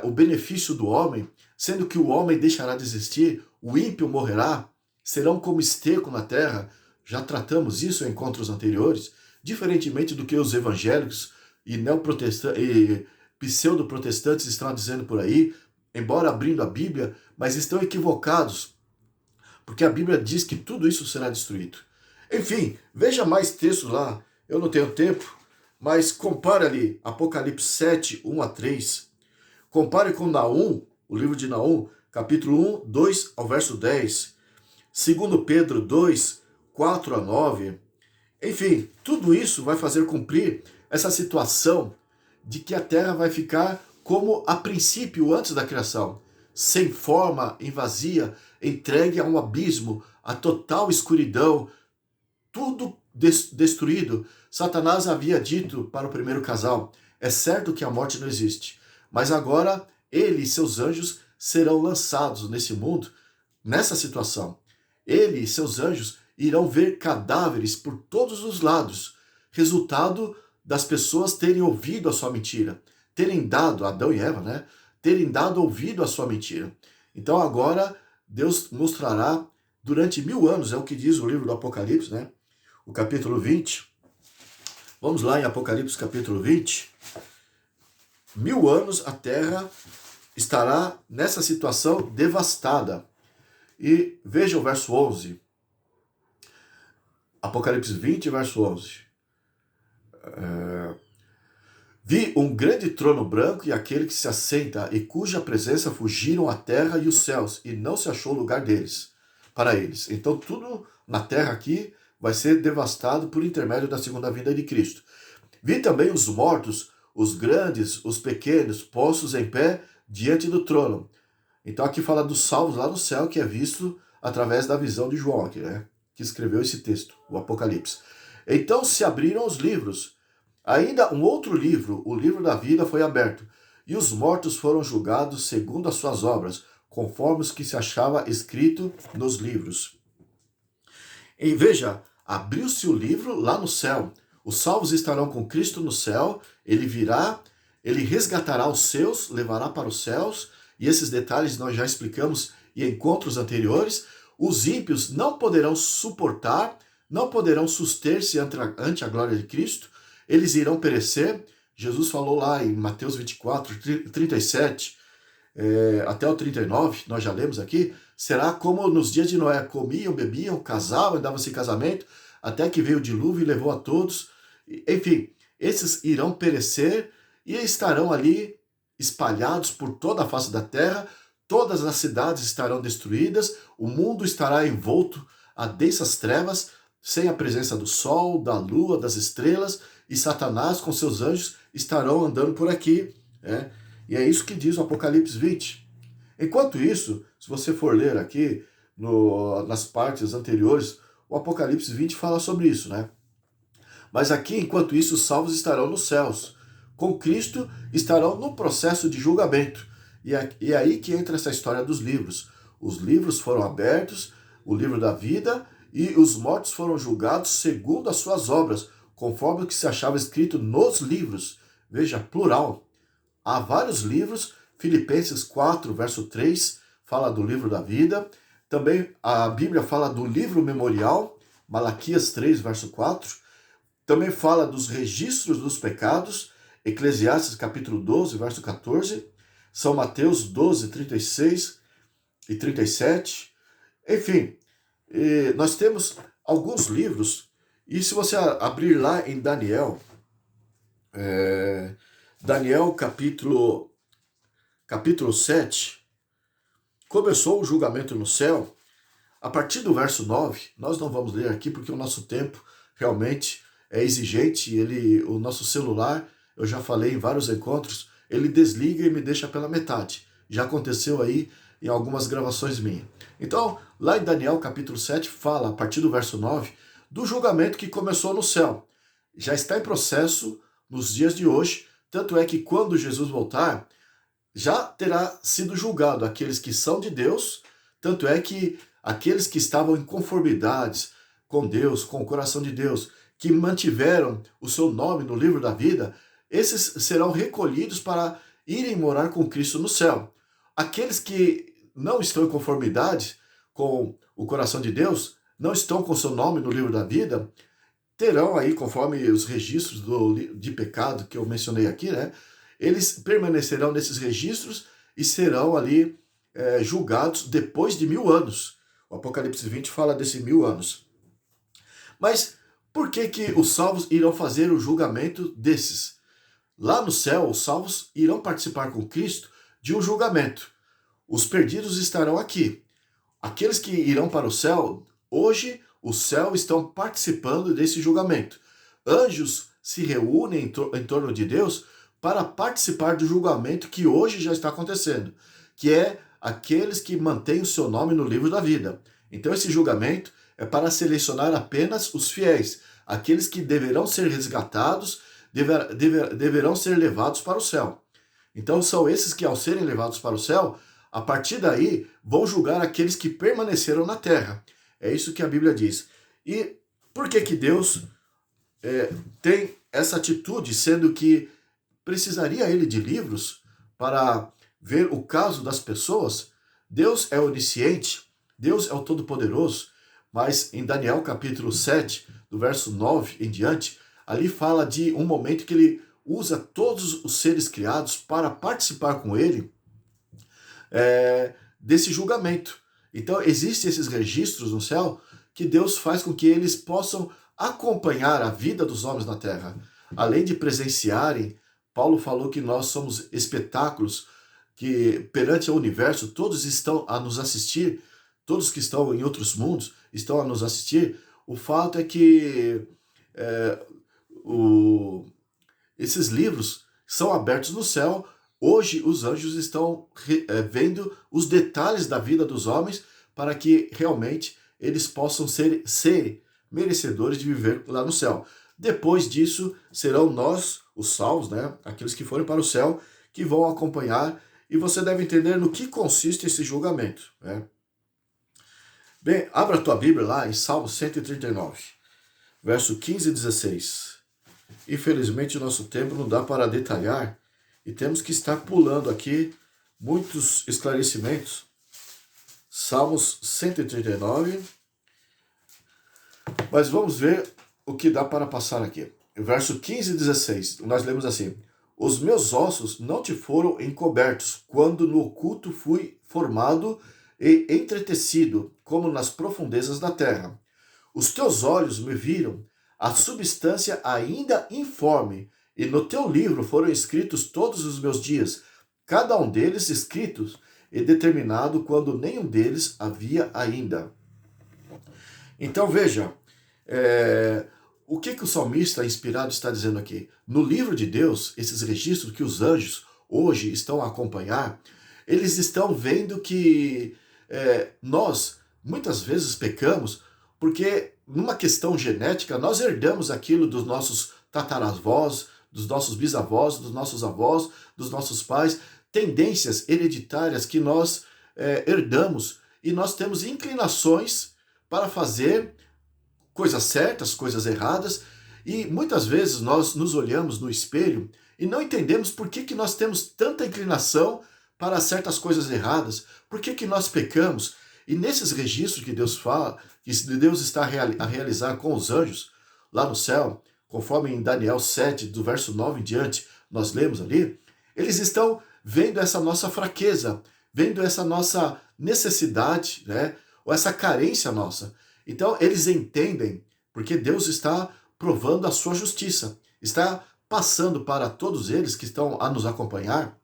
o benefício do homem, sendo que o homem deixará de existir, o ímpio morrerá, serão como esterco na terra. Já tratamos isso em encontros anteriores, diferentemente do que os evangélicos e pseudo-protestantes estão dizendo por aí, embora abrindo a Bíblia, mas estão equivocados, porque a Bíblia diz que tudo isso será destruído. Enfim, veja mais textos lá, eu não tenho tempo, mas compare ali Apocalipse 7, 1 a 3. Compare com Naum, o livro de Naum, capítulo 1, 2 ao verso 10. 2 Pedro 2, 4 a 9. Enfim, tudo isso vai fazer cumprir essa situação de que a terra vai ficar como a princípio, antes da criação, sem forma, em vazia, entregue a um abismo, a total escuridão, tudo destruído. Satanás havia dito para o primeiro casal: é certo que a morte não existe, mas agora ele e seus anjos serão lançados nesse mundo, nessa situação. Ele e seus anjos irão ver cadáveres por todos os lados, resultado das pessoas terem ouvido a sua mentira, terem dado, Adão e Eva, né? Terem dado ouvido à sua mentira. Então agora Deus mostrará durante 1000 anos, é o que diz o livro do Apocalipse, né? O capítulo 20. Vamos lá em Apocalipse capítulo 20. 1000 anos a terra estará nessa situação devastada. E veja o verso 11. Apocalipse 20, verso 11. Vi um grande trono branco e aquele que se assenta, e cuja presença fugiram a terra e os céus, e não se achou lugar deles, para eles. Então tudo na terra aqui vai ser devastado por intermédio da segunda vinda de Cristo. Vi também os mortos, os grandes, os pequenos, postos em pé diante do trono. Então aqui fala dos salvos lá no céu, que é visto através da visão de João, que escreveu esse texto, o Apocalipse. Então se abriram os livros. Ainda um outro livro, o livro da vida, foi aberto, e os mortos foram julgados segundo as suas obras, conforme os que se achava escrito nos livros. E veja, abriu-se o livro lá no céu. Os salvos estarão com Cristo no céu, ele virá, ele resgatará os seus, levará para os céus, e esses detalhes nós já explicamos em encontros anteriores. Os ímpios não poderão suportar, não poderão suster-se ante a glória de Cristo, eles irão perecer. Jesus falou lá em Mateus 24, 37 até o 39, nós já lemos aqui, será como nos dias de Noé, comiam, bebiam, casavam, davam-se em casamento, até que veio o dilúvio e levou a todos. Enfim, esses irão perecer e estarão ali espalhados por toda a face da terra, todas as cidades estarão destruídas, o mundo estará envolto a densas trevas, sem a presença do sol, da lua, das estrelas, e Satanás com seus anjos estarão andando por aqui. E é isso que diz o Apocalipse 20. Enquanto isso, se você for ler aqui nas partes anteriores, o Apocalipse 20 fala sobre isso, né? Mas aqui, enquanto isso, os salvos estarão nos céus. Com Cristo estarão no processo de julgamento. E é aí que entra essa história dos livros. Os livros foram abertos, o livro da vida, e os mortos foram julgados segundo as suas obras, conforme o que se achava escrito nos livros. Veja, plural. Há vários livros. Filipenses 4, verso 3, fala do livro da vida. Também a Bíblia fala do livro memorial, Malaquias 3, verso 4. Também fala dos registros dos pecados, Eclesiastes capítulo 12, verso 14. São Mateus 12, 36 e 37. Enfim, nós temos alguns livros. E se você abrir lá em Daniel, Daniel capítulo 7, começou o julgamento no céu. A partir do verso 9, nós não vamos ler aqui porque o nosso tempo realmente é exigente. O nosso celular, eu já falei em vários encontros, ele desliga e me deixa pela metade. Já aconteceu aí em algumas gravações minhas. Então, lá em Daniel capítulo 7, fala, a partir do verso 9, do julgamento que começou no céu. Já está em processo nos dias de hoje, tanto é que quando Jesus voltar, já terá sido julgado aqueles que são de Deus, tanto é que aqueles que estavam em conformidades com Deus, com o coração de Deus, que mantiveram o seu nome no livro da vida, esses serão recolhidos para irem morar com Cristo no céu. Aqueles que não estão em conformidade com o coração de Deus, não estão com seu nome no livro da vida, terão aí, conforme os registros de pecado que eu mencionei aqui, né? Eles permanecerão nesses registros e serão ali julgados depois de 1000 anos. O Apocalipse 20 fala desse 1000 anos. Mas por que que os salvos irão fazer o julgamento desses? Lá no céu, os salvos irão participar com Cristo de um julgamento. Os perdidos estarão aqui. Aqueles que irão para o céu, hoje o céu estão participando desse julgamento. Anjos se reúnem em torno de Deus para participar do julgamento que hoje já está acontecendo, que é aqueles que mantêm o seu nome no livro da vida. Então esse julgamento é para selecionar apenas os fiéis, aqueles que deverão ser resgatados, deverão ser levados para o céu. Então são esses que, ao serem levados para o céu, a partir daí vão julgar aqueles que permaneceram na terra. É isso que a Bíblia diz. E por que que Deus tem essa atitude, sendo que precisaria ele de livros para ver o caso das pessoas? Deus é onisciente, Deus é o Todo-Poderoso, mas em Daniel capítulo 7, do verso 9 em diante, ali fala de um momento que ele usa todos os seres criados para participar com ele desse julgamento. Então, existem esses registros no céu que Deus faz com que eles possam acompanhar a vida dos homens na terra. Além de presenciarem, Paulo falou que nós somos espetáculos, que perante o universo todos estão a nos assistir, todos que estão em outros mundos estão a nos assistir. O fato é que esses livros são abertos no céu. Hoje os anjos estão vendo os detalhes da vida dos homens para que realmente eles possam ser merecedores de viver lá no céu. Depois disso, serão nós, os salvos, né, aqueles que forem para o céu, que vão acompanhar, e você deve entender no que consiste esse julgamento. Né? Bem, abra a tua Bíblia lá em Salmo 139, verso 15 e 16. Infelizmente, o nosso tempo não dá para detalhar, e temos que estar pulando aqui muitos esclarecimentos. Salmos 139, mas vamos ver o que dá para passar aqui. Verso 15 e 16, nós lemos assim: Os meus ossos não te foram encobertos, quando no oculto fui formado e entretecido, como nas profundezas da terra. Os teus olhos me viram, a substância ainda informe, e no teu livro foram escritos todos os meus dias, cada um deles escritos e determinado quando nenhum deles havia ainda. Então veja, o que o salmista inspirado está dizendo aqui? No livro de Deus, esses registros que os anjos hoje estão a acompanhar, eles estão vendo que nós muitas vezes pecamos porque numa questão genética nós herdamos aquilo dos nossos tataravós, dos nossos bisavós, dos nossos avós, dos nossos pais, tendências hereditárias que nós herdamos, e nós temos inclinações para fazer coisas certas, coisas erradas, e muitas vezes nós nos olhamos no espelho e não entendemos por que nós temos tanta inclinação para certas coisas erradas, por que nós pecamos. E nesses registros que Deus fala, que Deus está a realizar com os anjos lá no céu, conforme em Daniel 7, do verso 9 em diante, nós lemos ali, eles estão vendo essa nossa fraqueza, vendo essa nossa necessidade, né, ou essa carência nossa. Então eles entendem, porque Deus está provando a sua justiça, está passando para todos eles que estão a nos acompanhar,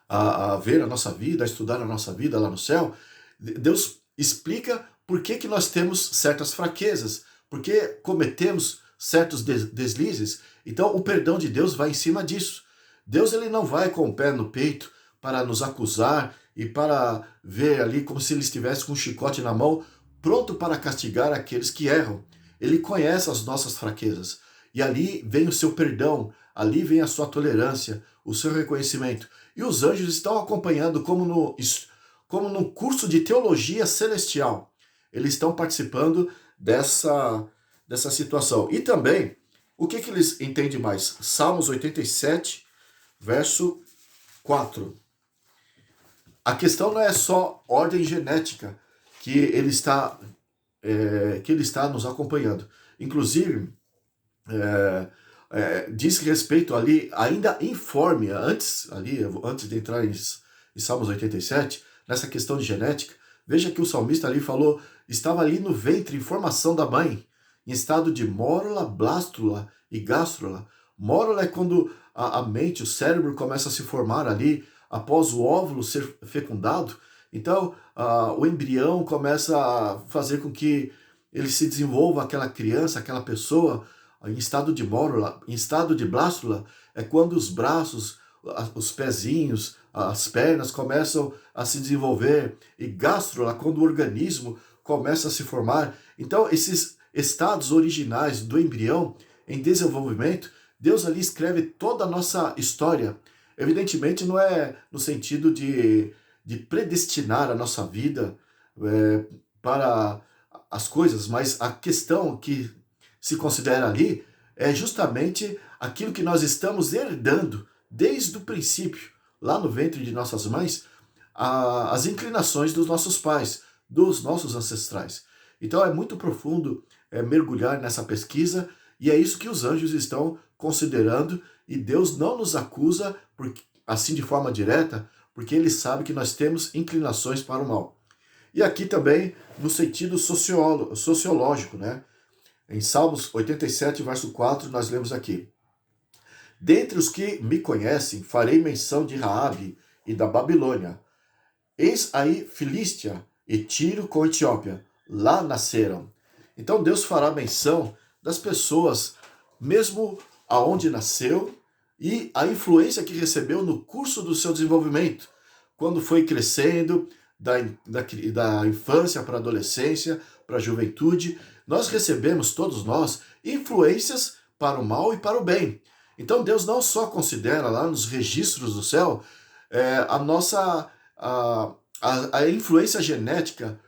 a ver a nossa vida, a estudar a nossa vida lá no céu. Deus explica por que nós temos certas fraquezas, por que cometemos certos deslizes. Então o perdão de Deus vai em cima disso. Deus ele não vai com o pé no peito para nos acusar e para ver ali como se ele estivesse com um chicote na mão, pronto para castigar aqueles que erram. Ele conhece as nossas fraquezas. E ali vem o seu perdão, ali vem a sua tolerância, o seu reconhecimento. E os anjos estão acompanhando como num curso de teologia celestial. Eles estão participando dessa situação. E também, o que eles entendem mais? Salmos 87, verso 4. A questão não é só ordem genética que ele está nos acompanhando. Inclusive, diz respeito ali, ainda informe, antes de entrar em Salmos 87, nessa questão de genética, veja que o salmista ali falou, estava ali no ventre, em formação da mãe, em estado de mórula, blástula e gástrula. Mórula é quando a mente, o cérebro começa a se formar ali, após o óvulo ser fecundado. Então, o embrião começa a fazer com que ele se desenvolva, aquela criança, aquela pessoa, em estado de mórula. Em estado de blástula é quando os braços, os pezinhos, as pernas começam a se desenvolver. E gástrula, quando o organismo começa a se formar. Então, esses estados originais do embrião em desenvolvimento, Deus ali escreve toda a nossa história. Evidentemente, não é no sentido de predestinar a nossa vida para as coisas, mas a questão que se considera ali é justamente aquilo que nós estamos herdando desde o princípio, lá no ventre de nossas mães, as inclinações dos nossos pais, dos nossos ancestrais. Então é muito profundo mergulhar nessa pesquisa e é isso que os anjos estão considerando e Deus não nos acusa assim de forma direta, porque ele sabe que nós temos inclinações para o mal. E aqui também no sentido sociológico, né? Em Salmos 87, verso 4, nós lemos aqui: dentre os que me conhecem, farei menção de Raabe e da Babilônia. Eis aí Filístia e Tiro com Etiópia. Lá nasceram. Então Deus fará menção das pessoas, mesmo aonde nasceu, e a influência que recebeu no curso do seu desenvolvimento, quando foi crescendo, da infância para a adolescência, para a juventude, nós recebemos, todos nós, influências para o mal e para o bem. Então Deus não só considera lá nos registros do céu a nossa a influência genética,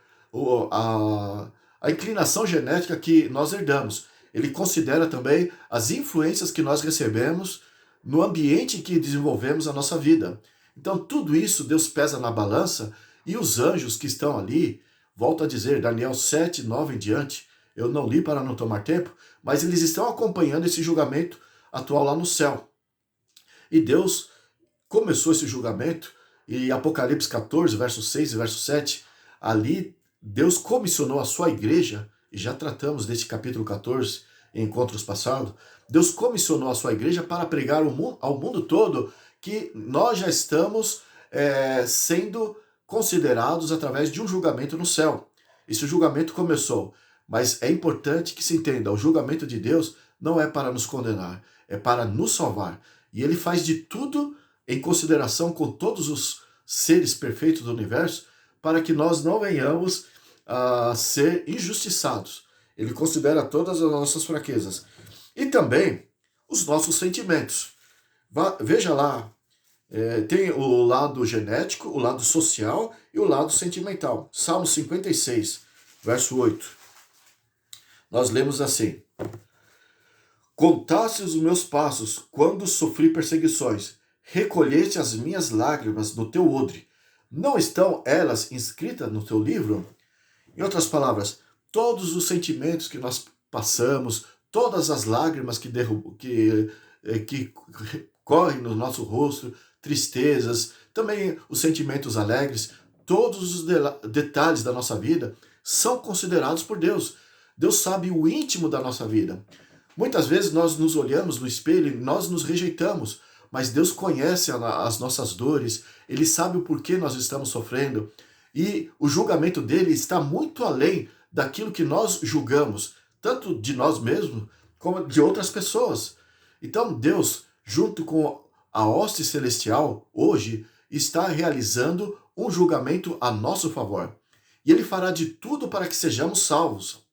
a inclinação genética que nós herdamos. Ele considera também as influências que nós recebemos no ambiente em que desenvolvemos a nossa vida. Então tudo isso Deus pesa na balança e os anjos que estão ali, volto a dizer, Daniel 7, 9 em diante, eu não li para não tomar tempo, mas eles estão acompanhando esse julgamento atual lá no céu. E Deus começou esse julgamento, e Apocalipse 14, verso 6 e verso 7, ali Deus comissionou a sua igreja, e já tratamos desse capítulo 14 em encontros passados, Deus comissionou a sua igreja para pregar ao mundo todo que nós já estamos sendo considerados através de um julgamento no céu. Esse julgamento começou, mas é importante que se entenda, o julgamento de Deus não é para nos condenar, é para nos salvar. E ele faz de tudo em consideração com todos os seres perfeitos do universo, para que nós não venhamos a ser injustiçados. Ele considera todas as nossas fraquezas. E também os nossos sentimentos. Veja lá, tem o lado genético, o lado social e o lado sentimental. Salmo 56, verso 8. Nós lemos assim: contaste os meus passos quando sofri perseguições, recolheste as minhas lágrimas no teu odre. Não estão elas inscritas no teu livro? Em outras palavras, todos os sentimentos que nós passamos, todas as lágrimas que correm no nosso rosto, tristezas, também os sentimentos alegres, todos os detalhes da nossa vida são considerados por Deus. Deus sabe o íntimo da nossa vida. Muitas vezes nós nos olhamos no espelho e nós nos rejeitamos, mas Deus conhece as nossas dores, Ele sabe o porquê nós estamos sofrendo, e o julgamento dele está muito além daquilo que nós julgamos, tanto de nós mesmos, como de outras pessoas. Então Deus, junto com a hoste celestial, hoje, está realizando um julgamento a nosso favor. E Ele fará de tudo para que sejamos salvos.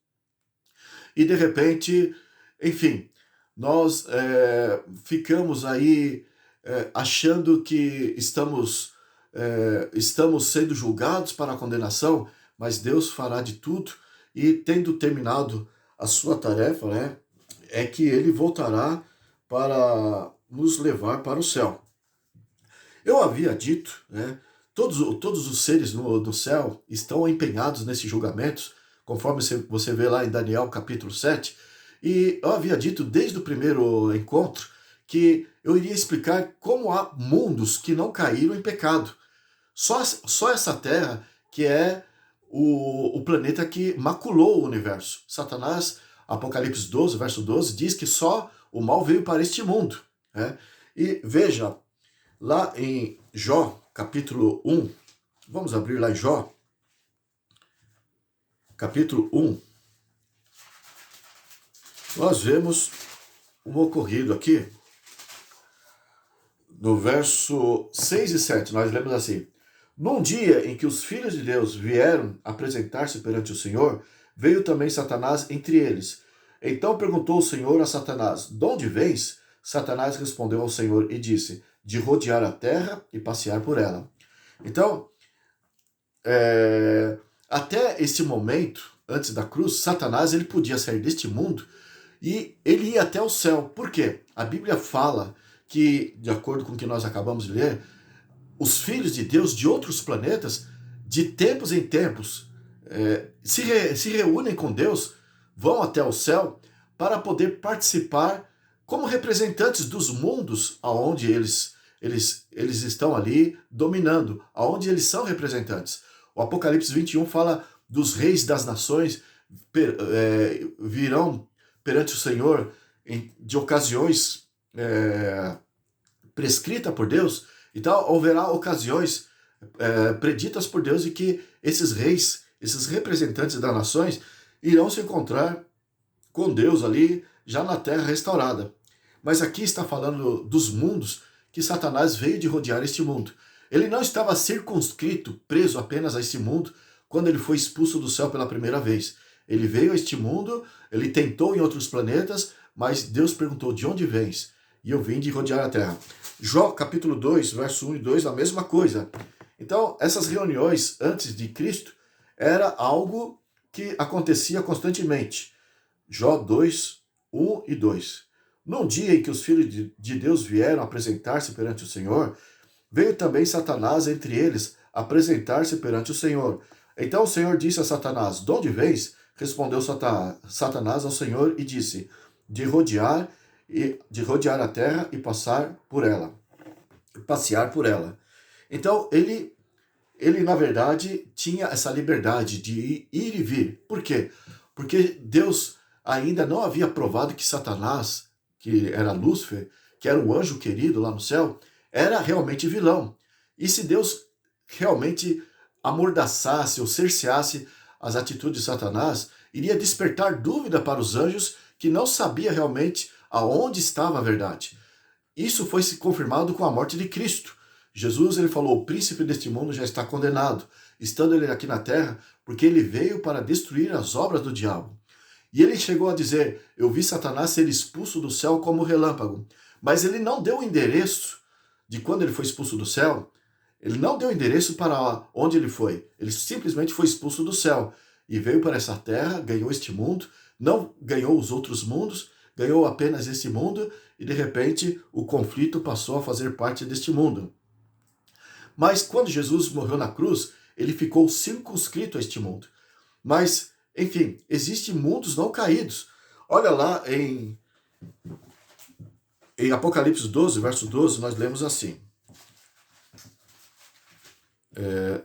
E de repente, enfim, nós ficamos aí achando que estamos sendo julgados para a condenação, mas Deus fará de tudo e, tendo terminado a sua tarefa, né, é que Ele voltará para nos levar para o céu. Eu havia dito, né, todos os seres no céu estão empenhados nesses julgamentos, conforme você vê lá em Daniel capítulo 7, e eu havia dito desde o primeiro encontro que eu iria explicar como há mundos que não caíram em pecado. Só essa Terra que é o planeta que maculou o universo. Satanás, Apocalipse 12, verso 12, diz que só o mal veio para este mundo. Né? E veja, lá em Jó, capítulo 1, vamos abrir lá em Jó, capítulo 1, nós vemos um ocorrido aqui, no verso 6 e 7, nós lemos assim: Num dia em que os filhos de Deus vieram apresentar-se perante o Senhor, veio também Satanás entre eles. Então perguntou o Senhor a Satanás: De onde vens? Satanás respondeu ao Senhor e disse: De rodear a terra e passear por ela. Então, até esse momento, antes da cruz, Satanás ele podia sair deste mundo e ele ia até o céu. Por quê? A Bíblia fala que, de acordo com o que nós acabamos de ler, os filhos de Deus de outros planetas, de tempos em tempos, se reúnem com Deus, vão até o céu para poder participar como representantes dos mundos aonde eles estão ali dominando, aonde eles são representantes. O Apocalipse 21 fala dos reis das nações virão perante o Senhor de ocasiões prescritas por Deus. Então haverá ocasiões preditas por Deus e que esses reis, esses representantes das nações, irão se encontrar com Deus ali, já na terra restaurada. Mas aqui está falando dos mundos que Satanás veio de rodear este mundo. Ele não estava circunscrito, preso apenas a este mundo, quando ele foi expulso do céu pela primeira vez. Ele veio a este mundo, ele tentou em outros planetas, mas Deus perguntou: de onde vens? E eu vim de rodear a terra. Jó capítulo 2, verso 1 e 2, a mesma coisa. Então, essas reuniões antes de Cristo era algo que acontecia constantemente. Jó 2, 1 e 2. Num dia em que os filhos de Deus vieram apresentar-se perante o Senhor, veio também Satanás entre eles apresentar-se perante o Senhor. Então o Senhor disse a Satanás: De onde vens? Respondeu Satanás ao Senhor e disse: De rodear a terra e passear por ela. Então ele na verdade tinha essa liberdade de ir e vir. Por quê? Porque Deus ainda não havia provado que Satanás, que era Lúcifer, que era um anjo querido lá no céu, era realmente vilão. E se Deus realmente amordaçasse ou cerceasse as atitudes de Satanás, iria despertar dúvida para os anjos que não sabia realmente aonde estava a verdade. Isso foi se confirmado com a morte de Cristo. Jesus ele falou: o príncipe deste mundo já está condenado, estando ele aqui na terra, porque ele veio para destruir as obras do diabo. E ele chegou a dizer: eu vi Satanás ser expulso do céu como relâmpago. Mas ele não deu o endereço de quando ele foi expulso do céu. Ele não deu endereço para onde ele foi. Ele simplesmente foi expulso do céu e veio para essa terra, ganhou este mundo, não ganhou os outros mundos, ganhou apenas esse mundo e de repente o conflito passou a fazer parte deste mundo. Mas quando Jesus morreu na cruz, ele ficou circunscrito a este mundo. Mas, enfim, existem mundos não caídos. Olha lá em Apocalipse 12, verso 12, nós lemos assim.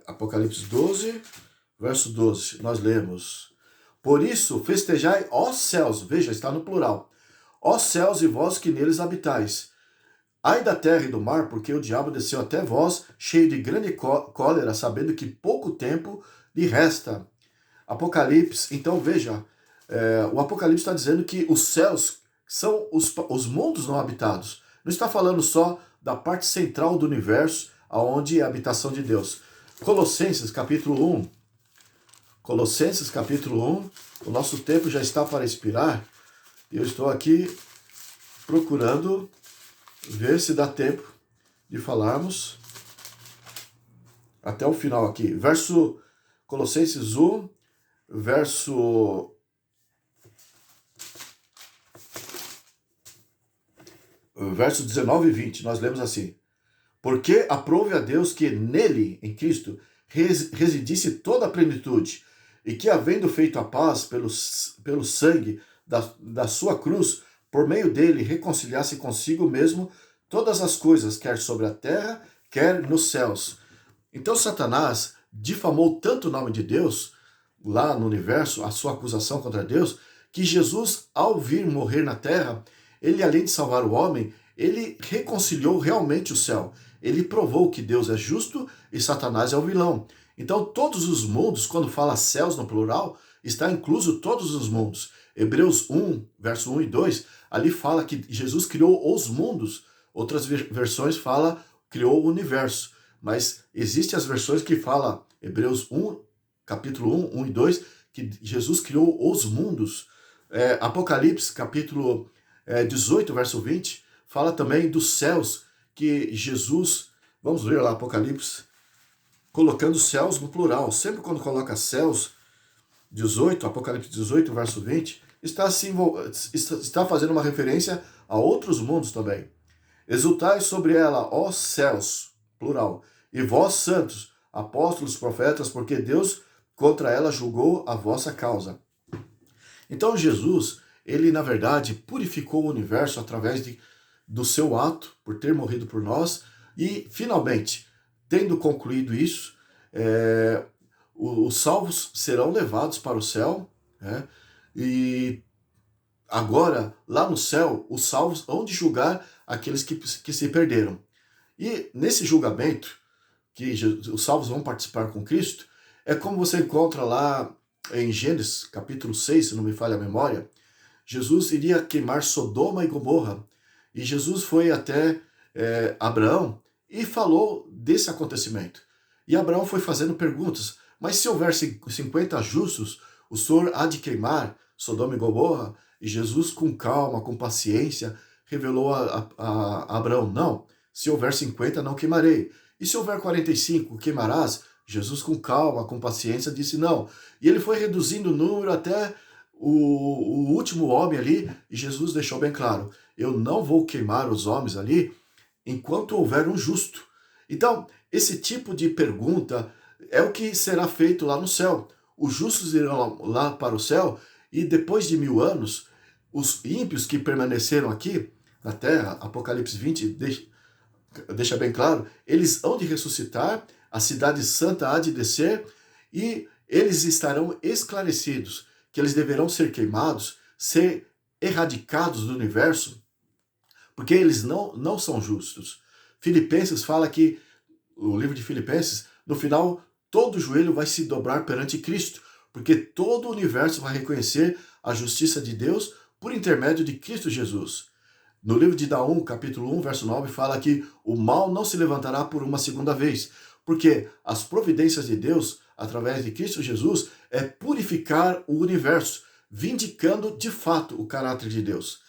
Apocalipse 12, verso 12, nós lemos: Por isso festejai, ó céus, veja, está no plural, ó céus e vós que neles habitais. Ai da terra e do mar, porque o diabo desceu até vós, cheio de grande cólera, sabendo que pouco tempo lhe resta. Apocalipse, então veja, o Apocalipse está dizendo que os céus são os mundos não habitados. Não está falando só da parte central do universo, aonde é a habitação de Deus. Colossenses capítulo 1. Colossenses capítulo 1. O nosso tempo já está para expirar. Eu estou aqui procurando ver se dá tempo de falarmos até o final aqui. Colossenses 1, verso 19 e 20, nós lemos assim: Porque aprove a Deus que nele, em Cristo, residisse toda a plenitude, e que, havendo feito a paz pelo sangue da sua cruz, por meio dele reconciliasse consigo mesmo todas as coisas, quer sobre a terra, quer nos céus. Então Satanás difamou tanto o nome de Deus, lá no universo, a sua acusação contra Deus, que Jesus, ao vir morrer na terra, ele, além de salvar o homem, ele reconciliou realmente o céu. Ele provou que Deus é justo e Satanás é o vilão. Então, todos os mundos, quando fala céus no plural, está incluso todos os mundos. Hebreus 1, verso 1 e 2, ali fala que Jesus criou os mundos. Outras versões fala criou o universo. Mas existem as versões que fala Hebreus 1, capítulo 1, 1 e 2, que Jesus criou os mundos. Apocalipse, capítulo 18, verso 20, fala também dos céus, que Jesus, vamos ler lá Apocalipse, colocando céus no plural. Sempre quando coloca céus, 18, Apocalipse 18, verso 20, está fazendo uma referência a outros mundos também. Exultai sobre ela, ó céus, plural, e vós santos, apóstolos, profetas, porque Deus contra ela julgou a vossa causa. Então Jesus, ele na verdade purificou o universo através do seu ato, por ter morrido por nós, e finalmente, tendo concluído isso, os salvos serão levados para o céu, né? E agora, lá no céu, os salvos hão de julgar aqueles que se perderam. E nesse julgamento, que os salvos vão participar com Cristo, é como você encontra lá em Gênesis, capítulo 6, se não me falha a memória, Jesus iria queimar Sodoma e Gomorra. E Jesus foi até Abraão e falou desse acontecimento. E Abraão foi fazendo perguntas, mas se houver 50 justos, o Senhor há de queimar Sodoma e Gomorra? E Jesus, com calma, com paciência, revelou a Abraão, não, se houver 50, não queimarei. E se houver 45, queimarás? Jesus, com calma, com paciência, disse não. E ele foi reduzindo o número até o último homem ali, e Jesus deixou bem claro, eu não vou queimar os homens ali enquanto houver um justo. Então, esse tipo de pergunta é o que será feito lá no céu. Os justos irão lá para o céu, e depois de 1000 anos, os ímpios que permaneceram aqui na terra, Apocalipse 20 deixa bem claro, eles hão de ressuscitar, a cidade santa há de descer, e eles estarão esclarecidos que eles deverão ser queimados, ser erradicados do universo, porque eles não são justos. Filipenses fala que, o livro de Filipenses, no final, todo joelho vai se dobrar perante Cristo, porque todo o universo vai reconhecer a justiça de Deus por intermédio de Cristo Jesus. No livro de Naum, capítulo 1, verso 9, fala que o mal não se levantará por uma segunda vez, porque as providências de Deus, através de Cristo Jesus, é purificar o universo, vindicando de fato o caráter de Deus.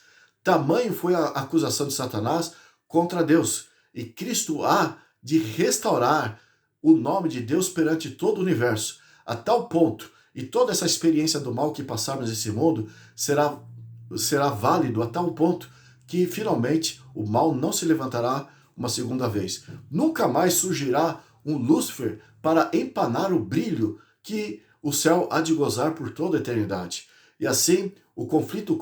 Tamanho foi a acusação de Satanás contra Deus, e Cristo há de restaurar o nome de Deus perante todo o universo, a tal ponto, e toda essa experiência do mal que passarmos nesse mundo será válido a tal ponto que finalmente o mal não se levantará uma segunda vez. Nunca mais surgirá um Lúcifer para empanar o brilho que o céu há de gozar por toda a eternidade. E assim, o conflito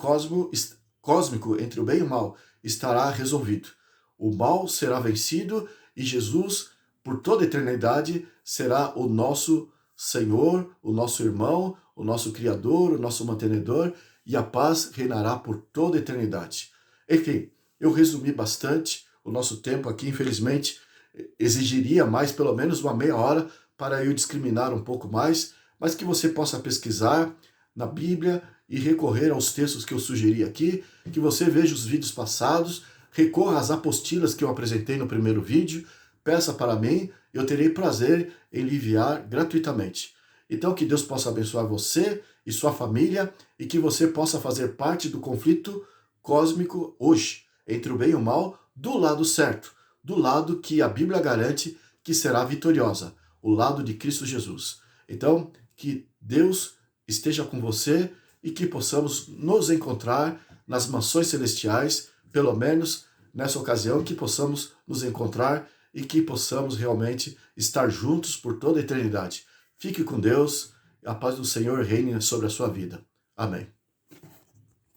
cósmico entre o bem e o mal estará resolvido. O mal será vencido e Jesus, por toda a eternidade, será o nosso Senhor, o nosso irmão, o nosso Criador, o nosso mantenedor, e a paz reinará por toda a eternidade. Enfim, eu resumi bastante o nosso tempo aqui, infelizmente, exigiria mais, pelo menos uma meia hora, para eu discriminar um pouco mais, mas que você possa pesquisar na Bíblia e recorrer aos textos que eu sugeri aqui, que você veja os vídeos passados, recorra às apostilas que eu apresentei no primeiro vídeo, peça para mim, eu terei prazer em lhe enviar gratuitamente. Então que Deus possa abençoar você e sua família e que você possa fazer parte do conflito cósmico hoje, entre o bem e o mal, do lado certo, do lado que a Bíblia garante que será vitoriosa, o lado de Cristo Jesus. Então, que Deus esteja com você e que possamos nos encontrar nas mansões celestiais, pelo menos nessa ocasião, que possamos nos encontrar e que possamos realmente estar juntos por toda a eternidade. Fique com Deus, a paz do Senhor reine sobre a sua vida. Amém.